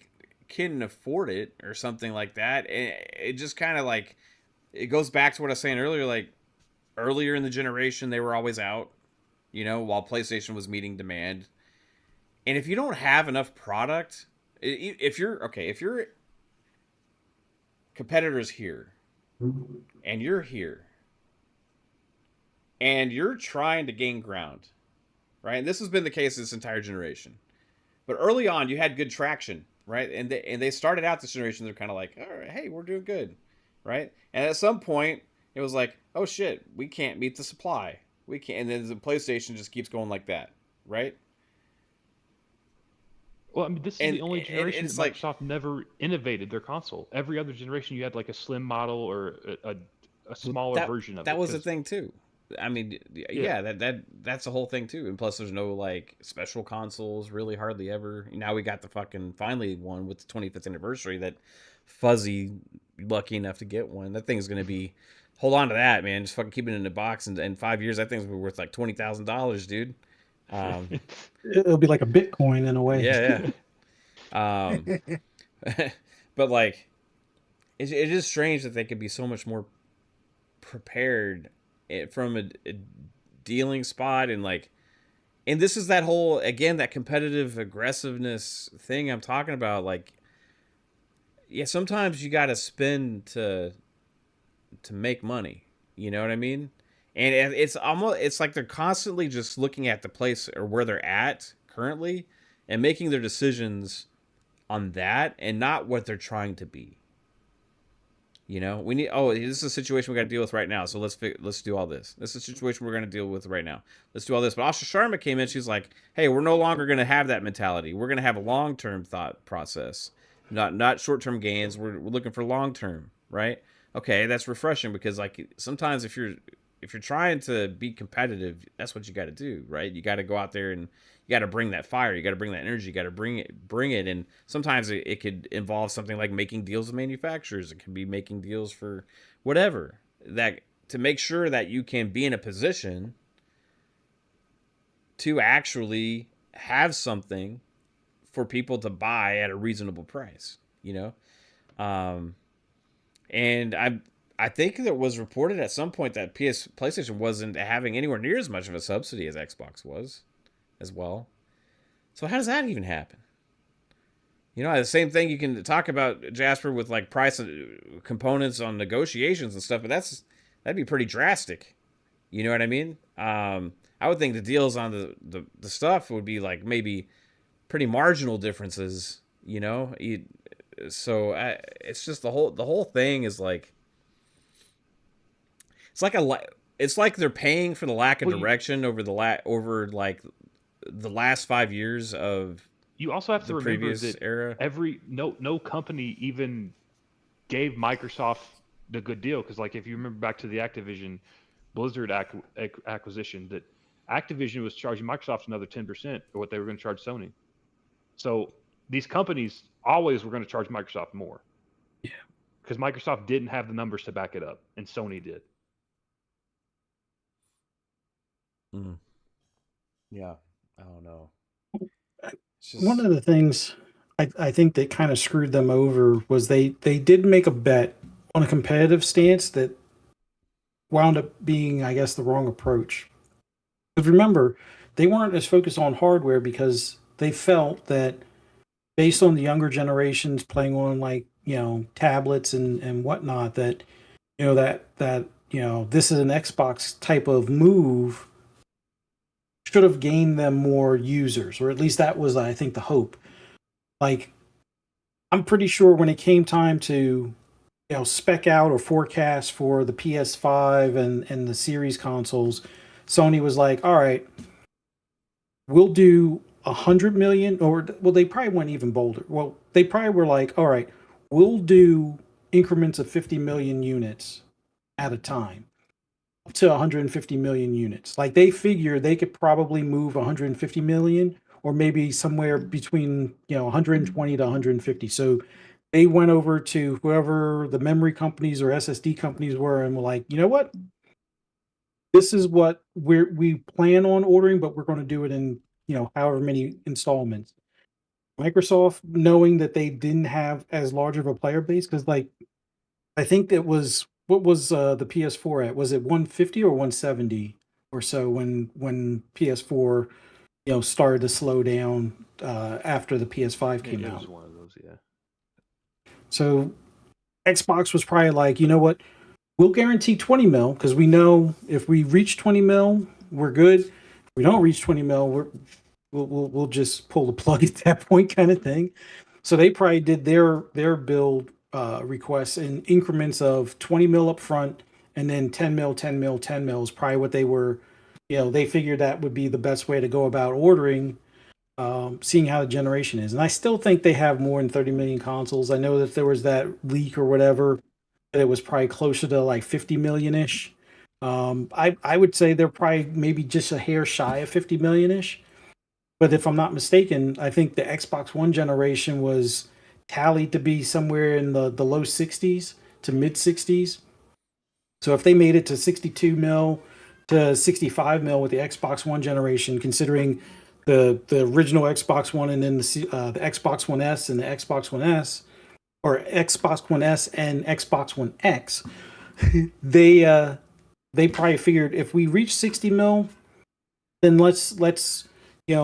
couldn't afford it or something like that. It just kind of like it goes back to what I was saying earlier, like earlier in the generation they were always out, while PlayStation was meeting demand. And if you don't have enough product, if your competitors here and you're here and you're trying to gain ground, right? And this has been the case this entire generation. But early on, you had good traction, right? And they started out this generation, they're kind of like, all right, hey, we're doing good, right? And at some point, it was like, oh shit, we can't meet the supply. We can't. And then the PlayStation just keeps going like that, right? Well, I mean, this is the only generation that like, Microsoft never innovated their console. Every other generation, you had like a slim model or a smaller version of it. That was the thing too. I mean, yeah, that's the whole thing too. And plus, there's no like special consoles, really, hardly ever. Now we got the fucking finally one with the 25th anniversary. That Fuzzy, lucky enough to get one. That thing's gonna be. Hold on to that, man. Just fucking keep it in the box, and in 5 years, that thing's gonna be worth like $20,000, dude. It'll be like a Bitcoin in a way. Yeah. But like, it is strange that they could be so much more prepared from a dealing spot, and like, and this is that whole, again, that competitive aggressiveness thing I'm talking about. Like, yeah, sometimes you got to spend to make money. You know what I mean? And it's like they're constantly just looking at the place or where they're at currently and making their decisions on that and not what they're trying to be. We need. Oh, this is a situation we got to deal with right now. So let's do all this. This is a situation we're going to deal with right now. Let's do all this. But Asha Sharma came in. She's like, "Hey, we're no longer going to have that mentality. We're going to have a long-term thought process, not short-term gains. We're looking for long-term, right? Okay, that's refreshing because like sometimes if you're trying to be competitive, that's what you got to do, right? You got to go out there and you got to bring that fire. You got to bring that energy. You got to bring it. And sometimes it could involve something like making deals with manufacturers. It can be making deals for whatever, that to make sure that you can be in a position to actually have something for people to buy at a reasonable price, and I think there was reported at some point that PlayStation wasn't having anywhere near as much of a subsidy as Xbox was as well. So how does that even happen? The same thing you can talk about, Jasper, with like price components on negotiations and stuff, but that'd be pretty drastic. You know what I mean? I would think the deals on the stuff would be like maybe pretty marginal differences, so it's just the whole thing is like, it's like they're paying for the lack of direction over like the last 5 years of. You also have to remember that era. No company even gave Microsoft the good deal, because like if you remember back to the Activision Blizzard acquisition, that Activision was charging Microsoft another 10% of what they were going to charge Sony. So these companies always were going to charge Microsoft more. Yeah. Because Microsoft didn't have the numbers to back it up, and Sony did. Yeah, I don't know. One of the things I think that kind of screwed them over was they did make a bet on a competitive stance that wound up being, I guess, the wrong approach. Because remember, they weren't as focused on hardware because they felt that based on the younger generations playing on like tablets and whatnot, that this is an Xbox type of move should have gained them more users, or at least that was, I think, the hope. Like, I'm pretty sure when it came time to spec out or forecast for the PS5 and the series consoles, Sony was like, all right, we'll do 100 million, or well, they probably went even bolder. Well, they probably were like, all right, we'll do increments of 50 million units at a time, up to 150 million units. Like, they figure they could probably move 150 million, or maybe somewhere between 120 to 150. So they went over to whoever the memory companies or SSD companies were and were like, you know what? This is what we plan on ordering, but we're going to do it in however many installments. Microsoft, knowing that they didn't have as large of a player base, because like I think it was, what was the PS4 at? Was it 150 or 170 or so when PS4 started to slow down after the PS5 came It out? was one of those, yeah. So Xbox was probably like, you know what? We'll guarantee 20 mil, because we know if we reach 20 mil, we're good. If we don't reach 20 mil, we'll just pull the plug at that point, kind of thing. So they probably did their build requests in increments of 20 mil up front, and then 10 mil, 10 mil, 10 mil is probably what they were. They figured that would be the best way to go about ordering, seeing how the generation is. And I still think they have more than 30 million consoles. I know that there was that leak or whatever, that it was probably closer to like 50 million ish. I would say they're probably maybe just a hair shy of 50 million ish. But if I'm not mistaken, I think the Xbox One generation was tallied to be somewhere in the low 60s to mid 60s. So if they made it to 62 mil to 65 mil with the Xbox One generation, considering the original Xbox One and then the Xbox One S and the Xbox One S, or Xbox One S and Xbox One X, they probably figured if we reach 60 mil, then let's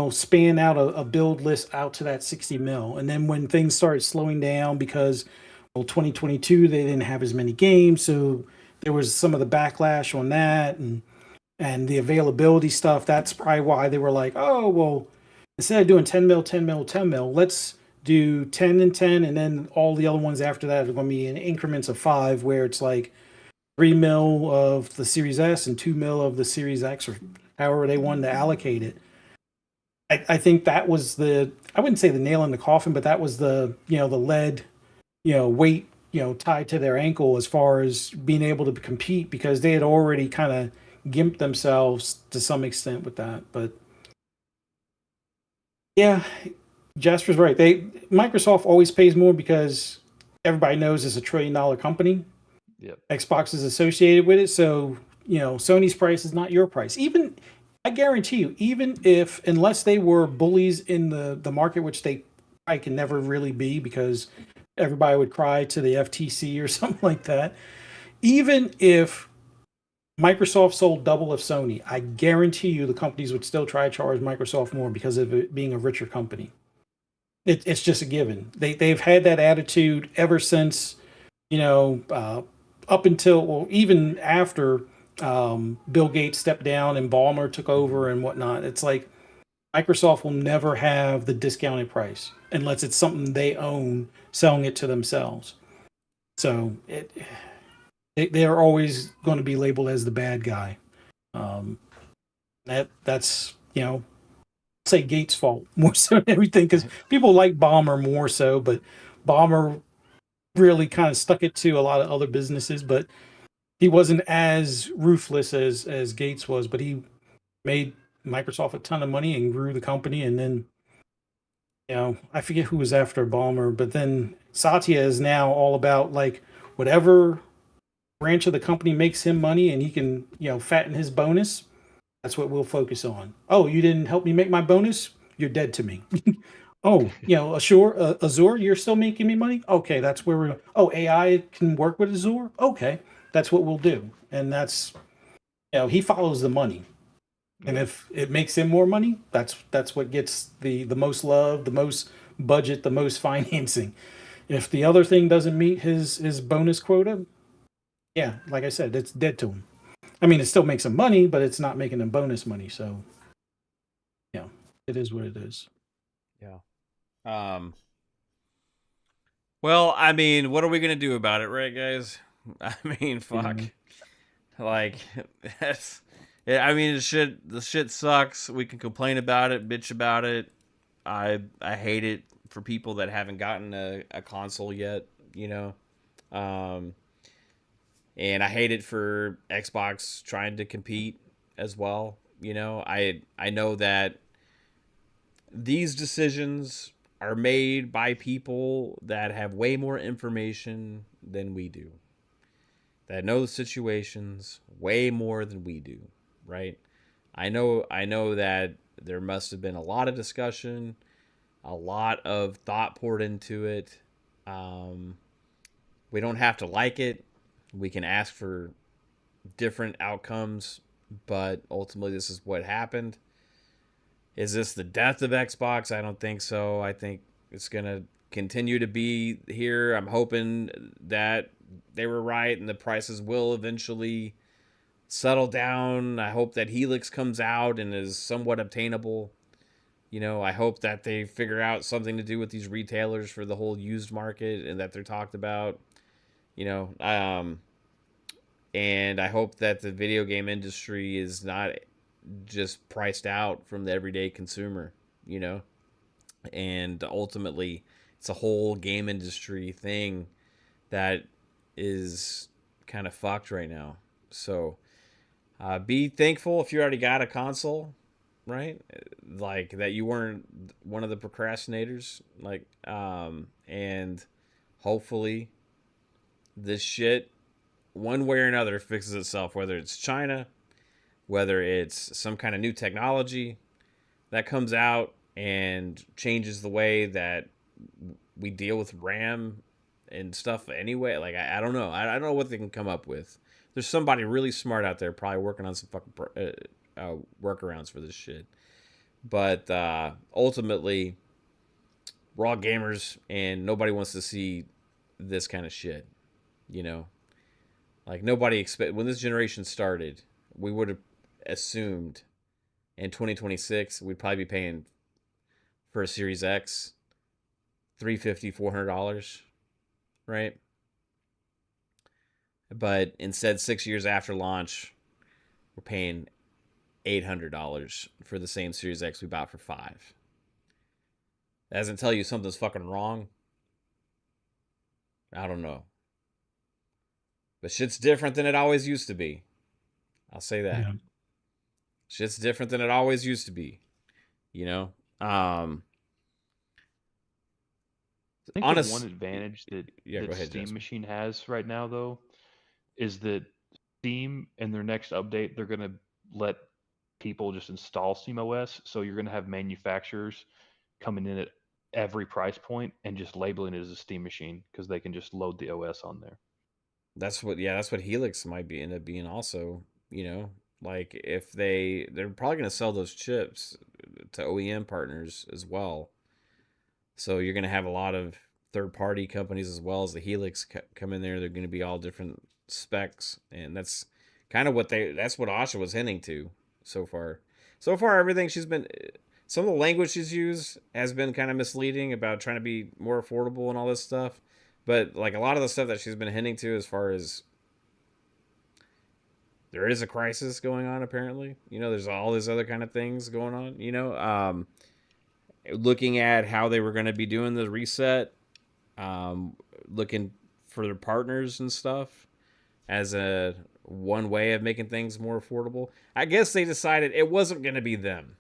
span out a build list out to that 60 mil. And then when things started slowing down, because 2022 they didn't have as many games, so there was some of the backlash on that and the availability stuff. That's probably why they were like, oh well, instead of doing 10 mil, 10 mil, 10 mil, let's do 10 and 10, and then all the other ones after that are going to be in increments of 5, where it's like 3 mil of the Series S and 2 mil of the Series X, or however they wanted to allocate it. I think that was I wouldn't say the nail in the coffin, but that was the lead weight tied to their ankle as far as being able to compete, because they had already kind of gimped themselves to some extent with that. But yeah, Jasper's right. Microsoft always pays more because everybody knows it's a $1 trillion company. Yep. Xbox is associated with it, so Sony's price is not your price. Even, I guarantee you, even if, unless they were bullies in the market, which I can never really be, because everybody would cry to the FTC or something like that. Even if Microsoft sold double of Sony, I guarantee you the companies would still try to charge Microsoft more because of it being a richer company. It's just a given. They've had that attitude ever since, up until, well, even after Bill Gates stepped down and Ballmer took over and whatnot. It's like Microsoft will never have the discounted price unless it's something they own, selling it to themselves. So they're always going to be labeled as the bad guy. That's say Gates' fault more so than everything, because people like Ballmer more so, but Ballmer really kind of stuck it to a lot of other businesses, but he wasn't as ruthless as Gates was. But he made Microsoft a ton of money and grew the company. And then I forget who was after Ballmer, but then Satya is now all about like whatever branch of the company makes him money and he can fatten his bonus. That's what we'll focus on. Oh, you didn't help me make my bonus? You're dead to me. Oh, Azure, you're still making me money? Okay, that's where we're... Oh, AI can work with Azure? Okay, that's what we'll do. And that's, he follows the money. And if it makes him more money, that's what gets the most love, the most budget the most financing. If the other thing doesn't meet his bonus quota, yeah, like I said, it's dead to him. I mean, it still makes him money, but it's not making him bonus money. So, yeah, it is what it is. Yeah. Well, I mean, what are we gonna do about it, right, guys? I mean, fuck. Like, that's. I mean, the shit sucks. We can complain about it, bitch about it. I hate it for people that haven't gotten a console yet, you know. And I hate it for Xbox trying to compete as well. You know, I know that these decisions are made by people that have way more information than we do, that know the situations way more than we do, right? I know that there must have been a lot of discussion, a lot of thought poured into it. We don't have to like it. We can ask for different outcomes, but ultimately this is what happened. Is this the death of Xbox? I don't think so. I think it's going to continue to be here. I'm hoping that they were right and the prices will eventually settle down. I hope that Helix comes out and is somewhat obtainable. You know, I hope that they figure out something to do with these retailers for the whole used market and that they're talked about. You know, and I hope that the video game industry is not just priced out from the everyday consumer, you know, and ultimately it's a whole game industry thing that is kind of fucked right now. So be thankful if you already got a console, right? Like that you weren't one of the procrastinators, like, and hopefully this shit one way or another fixes itself, whether it's China, whether it's some kind of new technology that comes out and changes the way that we deal with RAM and stuff anyway. Like, I don't know. I don't know what they can come up with. There's somebody really smart out there probably working on some fucking workarounds for this shit. But ultimately, we're all gamers and nobody wants to see this kind of shit, you know? Like, nobody when this generation started, we would have assumed in 2026 we'd probably be paying for a Series X $350, $400, right? But instead, 6 years after launch, we're paying $800 for the same Series X we bought for $5. That doesn't tell you something's fucking wrong. I don't know. But shit's different than it always used to be. I'll say that. Yeah. Shit's different than it always used to be. You know? I think the one advantage that Steam Machine has right now, though, is that Steam, in their next update, they're going to let people just install SteamOS. So you're going to have manufacturers coming in at every price point and just labeling it as a Steam machine because they can just load the OS on there. That's what Helix might end up being also, you know, like if they're probably going to sell those chips to OEM partners as well. So you're going to have a lot of third-party companies as well as the Helix come in there. They're going to be all different specs, and that's kind of what Asha was hinting to so far. So far, everything some of the language she's used has been kind of misleading about trying to be more affordable and all this stuff. But like a lot of the stuff that she's been hinting to, as far as there is a crisis going on, apparently, you know, there's all these other kind of things going on, you know, looking at how they were going to be doing the reset, looking for their partners and stuff as a one way of making things more affordable. I guess they decided it wasn't going to be them.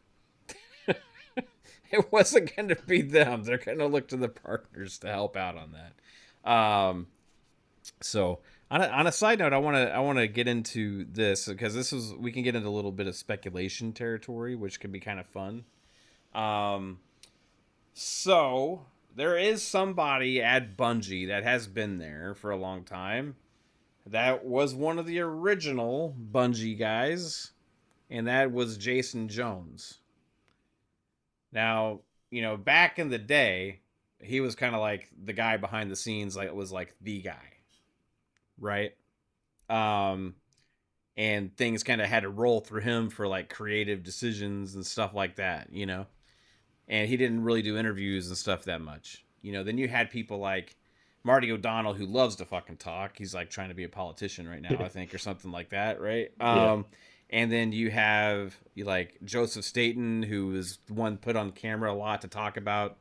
It wasn't going to be them. They're going to look to the partners to help out on that. So on a side note, I want to get into this because we can get into a little bit of speculation territory, which can be kind of fun. So there is somebody at Bungie that has been there for a long time. That was one of the original Bungie guys, and that was Jason Jones. Now, you know, back in the day, he was kind of like the guy behind the scenes, like it was like the guy, right? Um, and things kind of had to roll through him for like creative decisions and stuff like that, you know. And he didn't really do interviews and stuff that much, you know. Then you had people like Marty O'Donnell, who loves to fucking talk. He's like trying to be a politician right now, I think, or something like that, right? Yeah. And then you have like Joseph Staten, who was the one put on camera a lot to talk about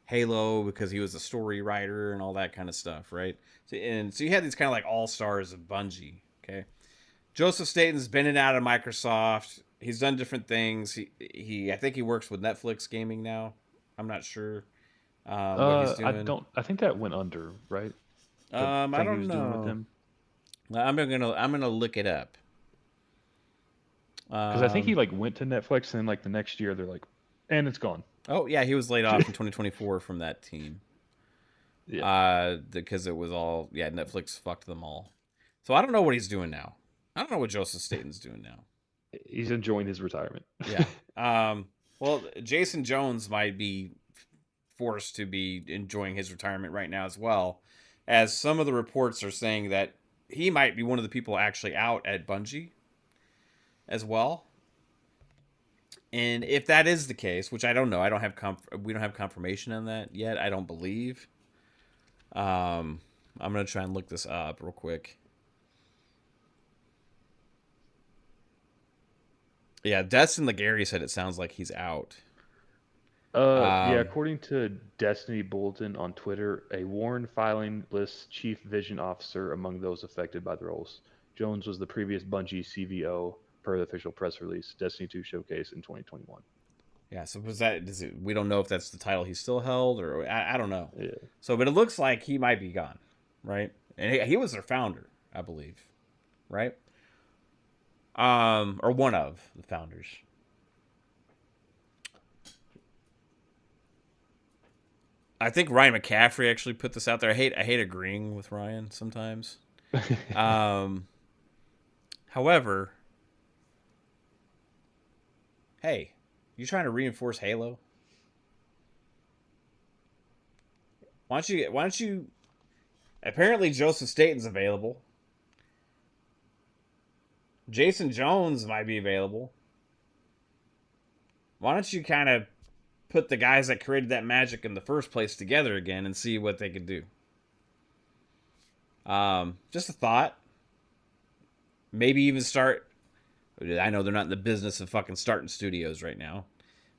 Halo because he was a story writer and all that kind of stuff, right? So you had these kind of like all stars of Bungie. Okay, Joseph Staten's been in and out of Microsoft. He's done different things. He I think he works with Netflix gaming now. I'm not sure what he's doing. I think that went under, right? The I thing he don't was doing with know. him. I'm gonna look it up. Because I think he like went to Netflix, and then like the next year they're like, and it's gone. Oh yeah, he was laid off in 2024 from that team. Yeah. Because it was all Netflix fucked them all. So I don't know what he's doing now. I don't know what Joseph Staten's doing now. He's enjoying his retirement. Yeah. Well, Jason Jones might be forced to be enjoying his retirement right now as well, as some of the reports are saying that he might be one of the people actually out at Bungie as well. And if that is the case, which I don't know, we don't have confirmation on that yet. I don't believe. I'm gonna try and look this up real quick. Yeah, Destin Legary said it sounds like he's out. Yeah, according to Destiny Bulletin on Twitter, a Warren filing lists Chief Vision Officer among those affected by the roles. Jones was the previous Bungie CVO per the official press release, Destiny 2 showcase in 2021. Yeah, so we don't know if that's the title he still held, or I don't know. Yeah. So, but it looks like he might be gone, right? And he was their founder, I believe, right? Or one of the founders. I think Ryan McCaffrey actually put this out there. I hate agreeing with Ryan sometimes. However, hey, you trying to reinforce Halo? Why don't you? Apparently, Joseph Staten's available. Jason Jones might be available. Why don't you kind of put the guys that created that magic in the first place together again and see what they could do? Just a thought. Maybe even start. I know they're not in the business of fucking starting studios right now,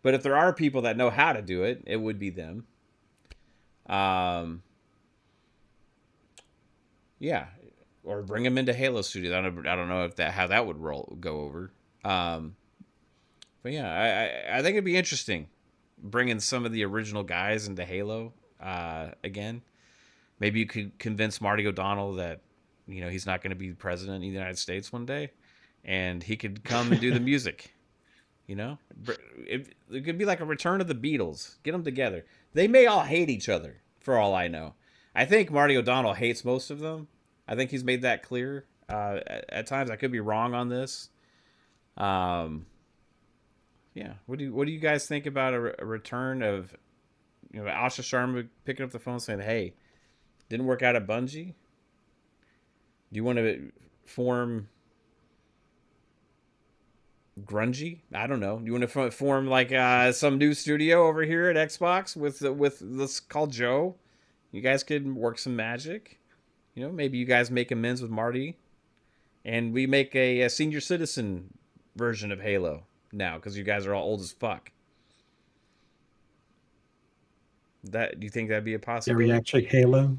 but if there are people that know how to do it, it would be them. Yeah, or bring them into Halo Studios. I don't know if how that would go over. But yeah, I think it'd be interesting bringing some of the original guys into Halo again. Maybe you could convince Marty O'Donnell that he's not going to be president of the United States one day, and he could come and do the music. It could be like a return of the Beatles. Get them together. They may all hate each other, for all I know. I think Marty O'Donnell hates most of them. I think he's made that clear. At times, I could be wrong on this. Yeah. What do you guys think about a return of Asha Sharma picking up the phone saying, "Hey, didn't work out at Bungie. Do you want to form grungy? I don't know. Do you want to form like some new studio over here at Xbox with this called Joe? You guys could work some magic. Maybe you guys make amends with Marty, and we make a senior citizen version of Halo now because you guys are all old as fuck." Do you think that'd be a possibility? Are we actually Halo?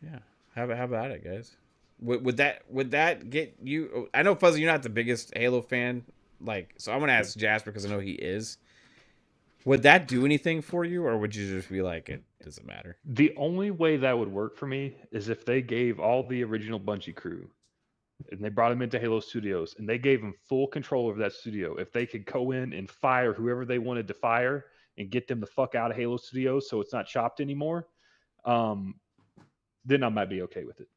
Yeah. How about it, guys? Would that get you? I know, Fuzzy, you're not the biggest Halo fan, so I'm gonna ask Jasper because I know he is. Would that do anything for you, or would you just be like, it doesn't matter? The only way that would work for me is if they gave all the original Bungie crew, and they brought them into Halo Studios, and they gave them full control over that studio. If they could go in and fire whoever they wanted to fire and get them the fuck out of Halo Studios so it's not chopped anymore, then I might be okay with it.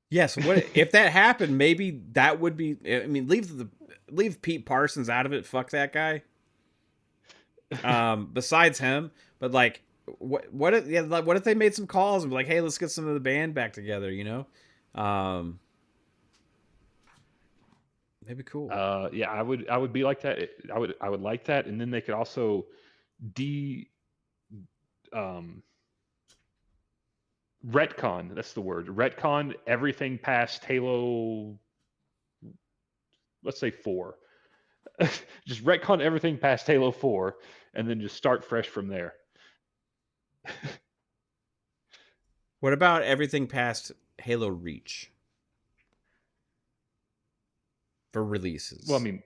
Yes. What if that happened? Maybe that would be. I mean, leave Pete Parsons out of it. Fuck that guy. Besides him, but what if, yeah, like, what if they made some calls and be like, hey, let's get some of the band back together, that'd be cool. Yeah, I would be like that. I would like that, and then they could also de um retcon. That's the word. Retcon everything past Halo. Let's say 4. Just retcon everything past Halo 4, and then just start fresh from there. What about everything past Halo Reach for releases? Well, I mean,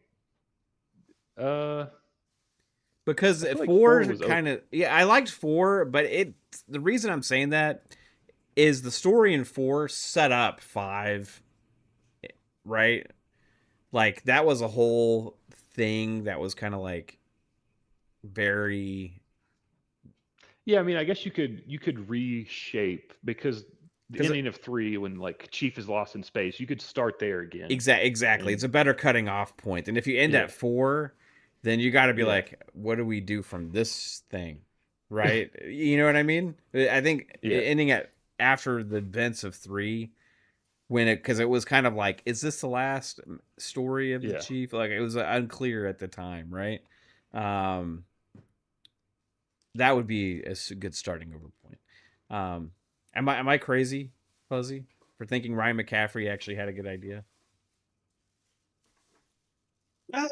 because I feel like 4 was kind of, yeah, I liked 4, but the reason I'm saying that is the story in 4 set up 5, right? Like that was a whole thing that was kind of like very, Yeah, I mean, I guess you could reshape, because the because ending of 3, when like Chief is lost in space, you could start there again. exactly, it's And a better cutting off point. And if you end yeah, at 4, then you got to be yeah, like, what do we do from this thing, right? You know what I mean? I think yeah, ending at after the events of 3, when because it was kind of like, is this the last story of the yeah. Chief? Like it was unclear at the time, right? Um, that would be a good starting over point. Am I crazy, Fuzzy, for thinking Ryan McCaffrey actually had a good idea? Uh,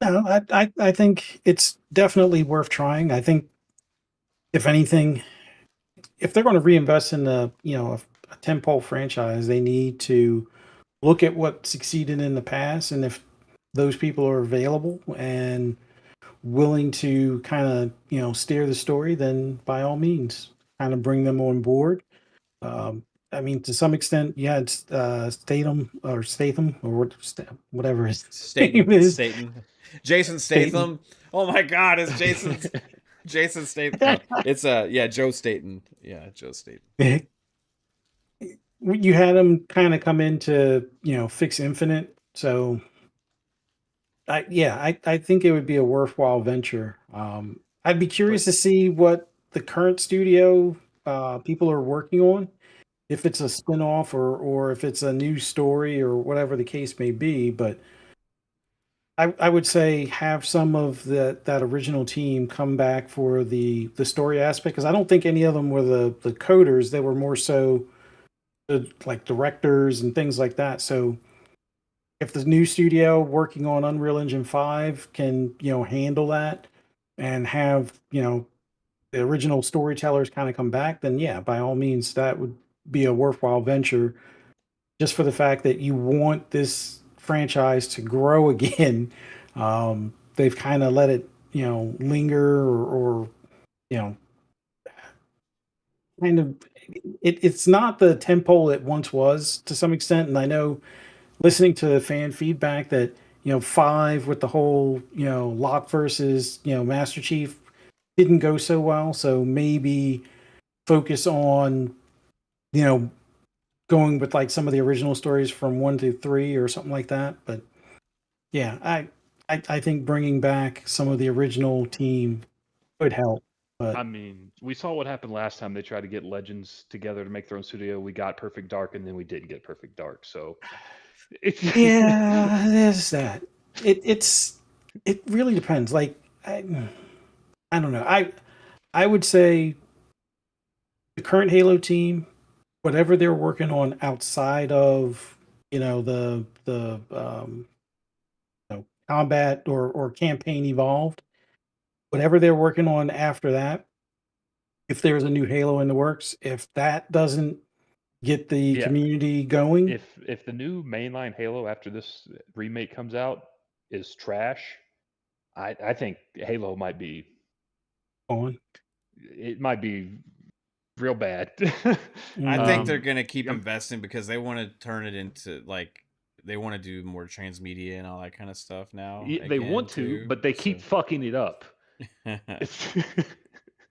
no, I think it's definitely worth trying. I think if anything, if they're going to reinvest in a tentpole franchise, they need to look at what succeeded in the past, and if those people are available and willing to kind of steer the story, then by all means, kind of bring them on board. I mean, to some extent, yeah, it's Statham or whatever his name is. Jason Statham. Statham. Oh my God, it's Jason Statham. No, it's yeah, Joe Staten. Yeah, Joe Staten. You had him kind of come in to fix Infinite, so I think it would be a worthwhile venture. I'd be curious But to see what the current studio people are working on, if it's a spin-off or if it's a new story or whatever the case may be. But I would say have some of that original team come back for the story aspect, because I don't think any of them were the coders. They were more so like directors and things like that. So if the new studio working on Unreal Engine 5 can, handle that and have, the original storytellers kind of come back, then yeah, by all means, that would be a worthwhile venture, just for the fact that you want this franchise to grow again. They've kind of let it, linger or you know, kind of, it's not the tempo it once was to some extent. And I know, listening to fan feedback, that 5 with the whole Locke versus Master Chief didn't go so well, so maybe focus on you know going with like some of the original stories from 1 to 3 or something like that. But yeah, I think bringing back some of the original team would help. But I mean, we saw what happened last time they tried to get Legends together to make their own studio. We got Perfect Dark, and then we didn't get Perfect Dark. So it's yeah, there's that. It really depends. Like, I don't know. I would say the current Halo team, whatever they're working on outside of the combat or campaign evolved, whatever they're working on after that, if there's a new Halo in the works, if that doesn't get the yeah. community going If the new mainline Halo after this remake comes out is trash, I think Halo might be on. real bad. I think Mm, they're gonna keep I'm- investing because they want to turn it into like they want to do more transmedia and all that kind of stuff now. they Again, want to, too. but they keep fucking it up.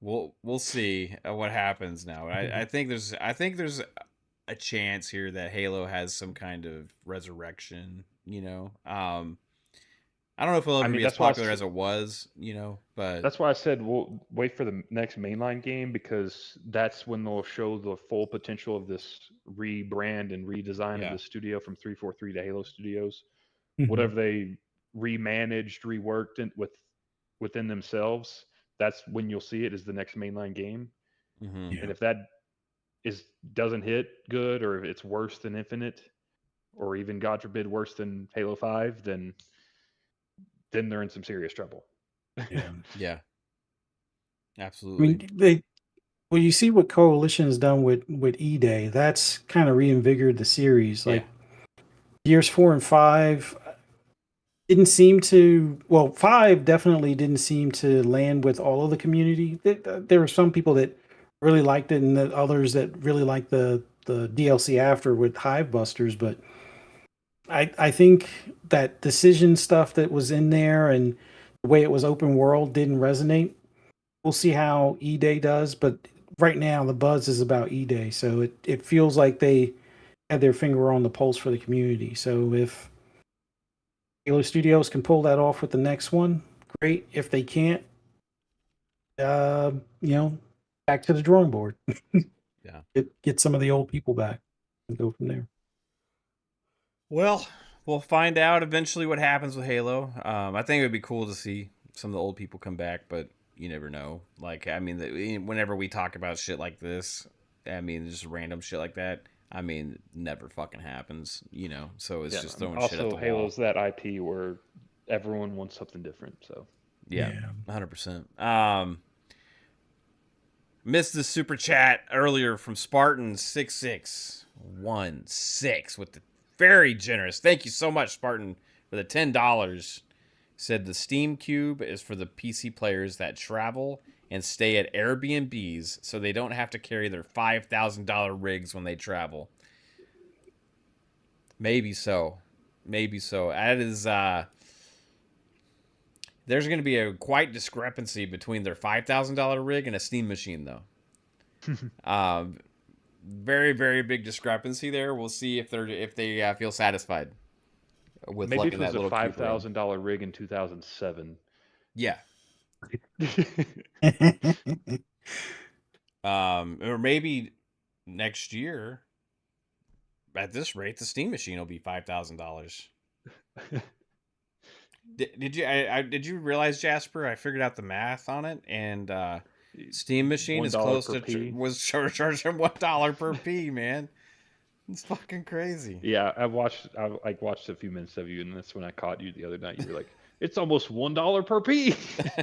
we'll see what happens now. I think there's a chance here that Halo has some kind of resurrection. I don't know if it'll I ever mean, be as that's why I popular s- as it was, you know, but that's why I said we'll wait for the next mainline game, because that's when they'll show the full potential of this rebrand and redesign of yeah. the studio from 343 to Halo Studios. Mhm. Whatever they remanaged, reworked within themselves, that's when you'll see it as the next mainline game. Hmm. Yeah. And if that is doesn't hit good, or if it's worse than Infinite, or even God forbid worse than Halo 5, then they're in some serious trouble. Yeah. Yeah, I absolutely. mean, well, you see what Coalition has done with E Day. That's kind of reinvigorated the series. Yeah. Like years 4 and 5 didn't seem to. Well, 5 definitely didn't seem to land with all of the community. There were some people that really liked it, and the others that really liked the DLC after with Hive Busters. But I think that decision stuff that was in there and the way it was open world didn't resonate. We'll see how E Day does, but right now the buzz is about E Day, so it feels like they had their finger on the pulse for the community. So if Halo Studios can pull that off with the next one, great. If they can't, uh, you know, back to the drawing board. Yeah. Get some of the old people back and go from there. Well, we'll find out eventually what happens with Halo. I think it would be cool to see some of the old people come back, but you never know. Like, I mean, whenever we talk about shit like this, I mean, just random shit like that, I mean, never fucking happens, you know? So it's Yeah. just throwing shit at Also, the wall. Halo's that IP where everyone wants something different. So Yeah, Yeah. 100%. Missed the super chat earlier from Spartan6616 with the very generous. Thank you so much, Spartan, for the $10. Said the Steam Cube is for the PC players that travel and stay at Airbnbs so they don't have to carry their $5,000 rigs when they travel. Maybe so. Maybe so. That is there's going to be a quite discrepancy between their $5,000 rig and a Steam machine though. Very very big discrepancy there. We'll see if they feel satisfied with maybe if letting it was that a little cube run. $5,000 rig in 2007. Yeah. Or maybe next year at this rate the Steam machine will be $5,000. Did you realize, Jasper? I figured out the math on it, and Steam machine is $1 close per to P. was charging $1 per P. Man, it's fucking crazy. Yeah, I watched a few minutes of you, and that's when I caught you the other night. You were like, "It's almost $1 per P."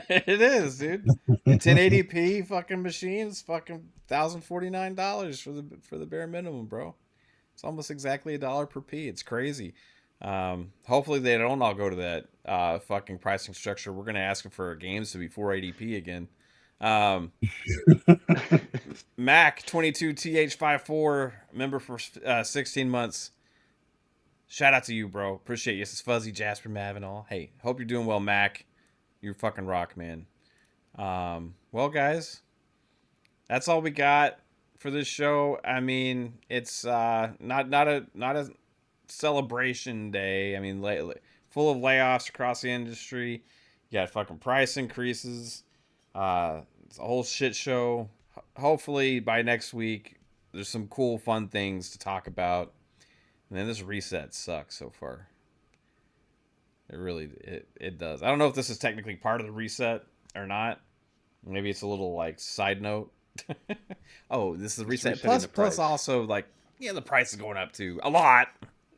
It is, dude. A 1080p fucking machine is fucking $1,049 for the bare minimum, bro. It's almost exactly $1 per P. It's crazy. Hopefully they don't all go to that fucking pricing structure. We're gonna ask them for our games to be 480p again. Mac 22TH54 member for 16 months. Shout out to you, bro. Appreciate you. This is Fuzzy, Jasper, Mav, and all. Hey, hope you're doing well, Mac. You fucking rock, man. Well, guys, that's all we got for this show. I mean, it's not a celebration day. I mean, full of layoffs across the industry. You got fucking price increases. It's a whole shit show. Hopefully by next week, there's some cool, fun things to talk about. And then this reset sucks so far. It really it does. I don't know if this is technically part of the reset or not. Maybe it's a little like side note. Oh, this is the reset. Resetting the Plus price. also like the price is going up too a lot.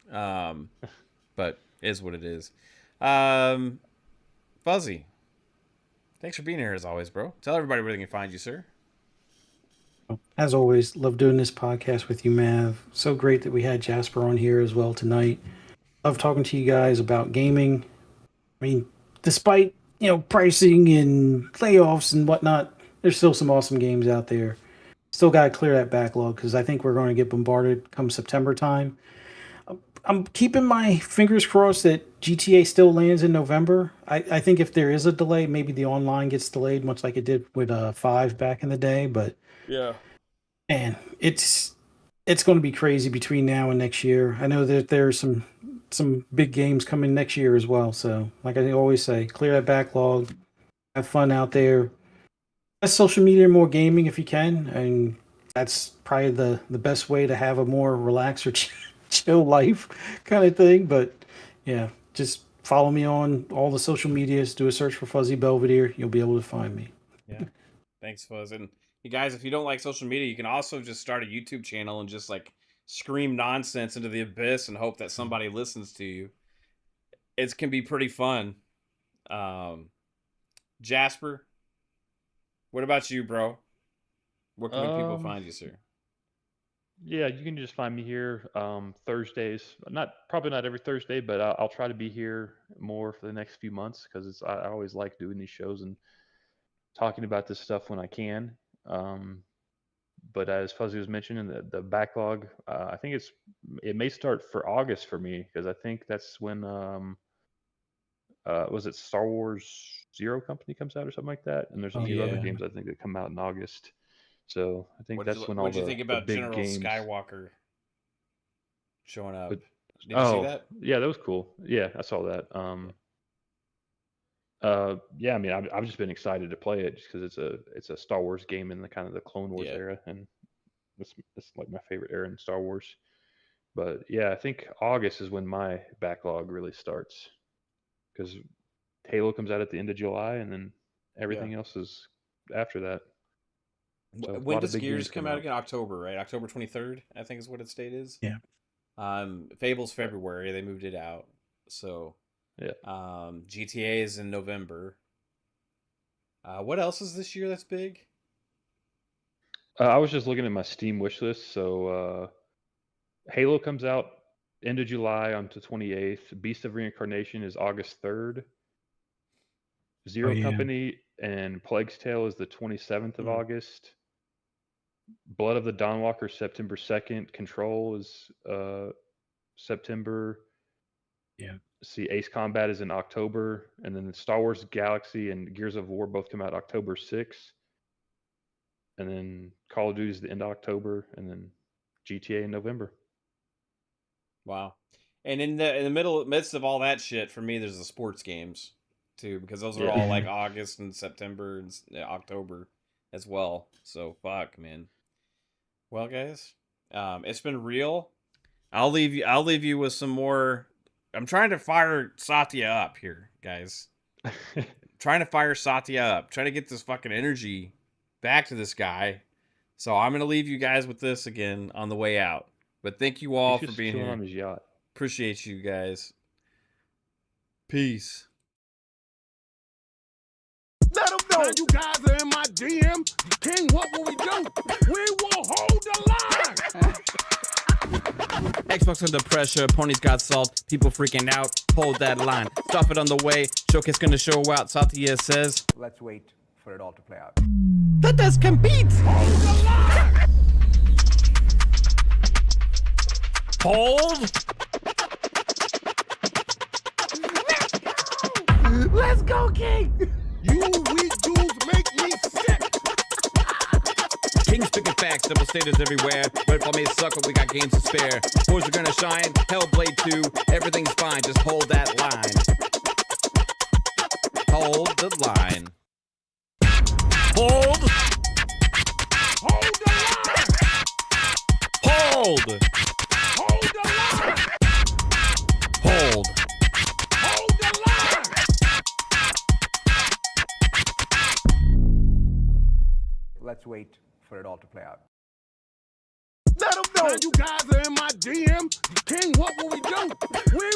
But it is what it is. Fuzzy, thanks for being here as always, bro. Tell everybody where they can find you, sir. As always, love doing this podcast with you, Mav. So great that we had Jasper on here as well tonight. Love talking to you guys about gaming. I mean, despite pricing and layoffs and whatnot, there's still some awesome games out there. Still got to clear that backlog because I think we're going to get bombarded come September time. I'm keeping my fingers crossed that GTA still lands in November. I think if there is a delay, maybe the online gets delayed, much like it did with 5 back in the day. But Yeah. man, it's going to be crazy between now and next year. I know that there's some some big games coming next year as well. So, like I always say, clear that backlog, have fun out there. Less social media, more gaming if you can, and that's probably the best way to have a more relaxed or chill life kind of thing. But yeah, just follow me on all the social medias. Do a search for Fuzzy Belvedere. You'll be able to find me. Yeah. Thanks, Fuzz. And you guys, if you don't like social media, you can also just start a YouTube channel and just like scream nonsense into the abyss and hope that somebody listens to you. It can be pretty fun. Jasper, what about you, bro? Where can people find you, sir? Yeah, you can just find me here Thursdays. Probably not every Thursday, but I'll try to be here more for the next few months because I always like doing these shows and talking about this stuff when I can. But as Fuzzy was mentioning, the backlog, I think it may start for August for me because I think that's when was it Star Wars Zero Company comes out or something like that, and there's a few other yeah. games I think that come out in August. So I think that's when all what'd you the think about big General games. Skywalker showing up? But- Did you see that? Yeah, that was cool. Yeah, I saw that. Yeah, I mean, I've just been excited to play it just because it's a Star Wars game in the kind of the Clone Wars Yeah. era, and it's like my favorite era in Star Wars. But yeah, I think August is when my backlog really starts because Halo comes out at the end of July, and then everything else is after that. So a When lot of does big Gears games come coming out again? October, right? October 23rd, I think is what its date is. Yeah. Fable's February. They moved it out. So Yeah. GTA is in November. What else is this year that's big? I was just looking at my Steam wish list. So Halo comes out end of July on to 28th. Beast of Reincarnation is August 3rd. Zero yeah. Company and Plague's Tale is the 27th of Mm. August. Blood of the Dawnwalker September 2nd. Control is September. Yeah. See, Ace Combat is in October, and then Star Wars Galaxy and Gears of War both come out October 6th. And then Call of Duty is the end of October, and then GTA in November. Wow. And in the midst of all that shit, for me, there's the sports games too, because those are Yeah. all like August and September and October as well. So fuck, man. Well, guys, it's been real. I'll leave you with some more. I'm trying to fire Satya up here, guys. Trying to fire Satya up. Trying to get this fucking energy back to this guy. So I'm gonna leave you guys with this again on the way out. But thank you all for being here. On his yacht. Appreciate you guys. Peace. Let them know. Now you guys are in my DM. King, what will we do? We will hold the line. Xbox under pressure, ponies got salt, people freaking out. Hold that line. Stop it on the way. Showcase gonna show out. Satya says, Let's wait for it all to play out. let us compete. Hold the line. Hold. Let's go, King. You weak dudes make me sick. King spitting facts, double staters everywhere. Red for me suck, but we got games to spare. Boys are gonna shine. Hellblade 2, everything's fine. Just hold that line. Hold the line. Hold. Hold the line. Hold. Hold the line. Hold. Hold the line. Let's wait for it all to play out. Let them know. Now you guys are in my DM. King, what will we do? We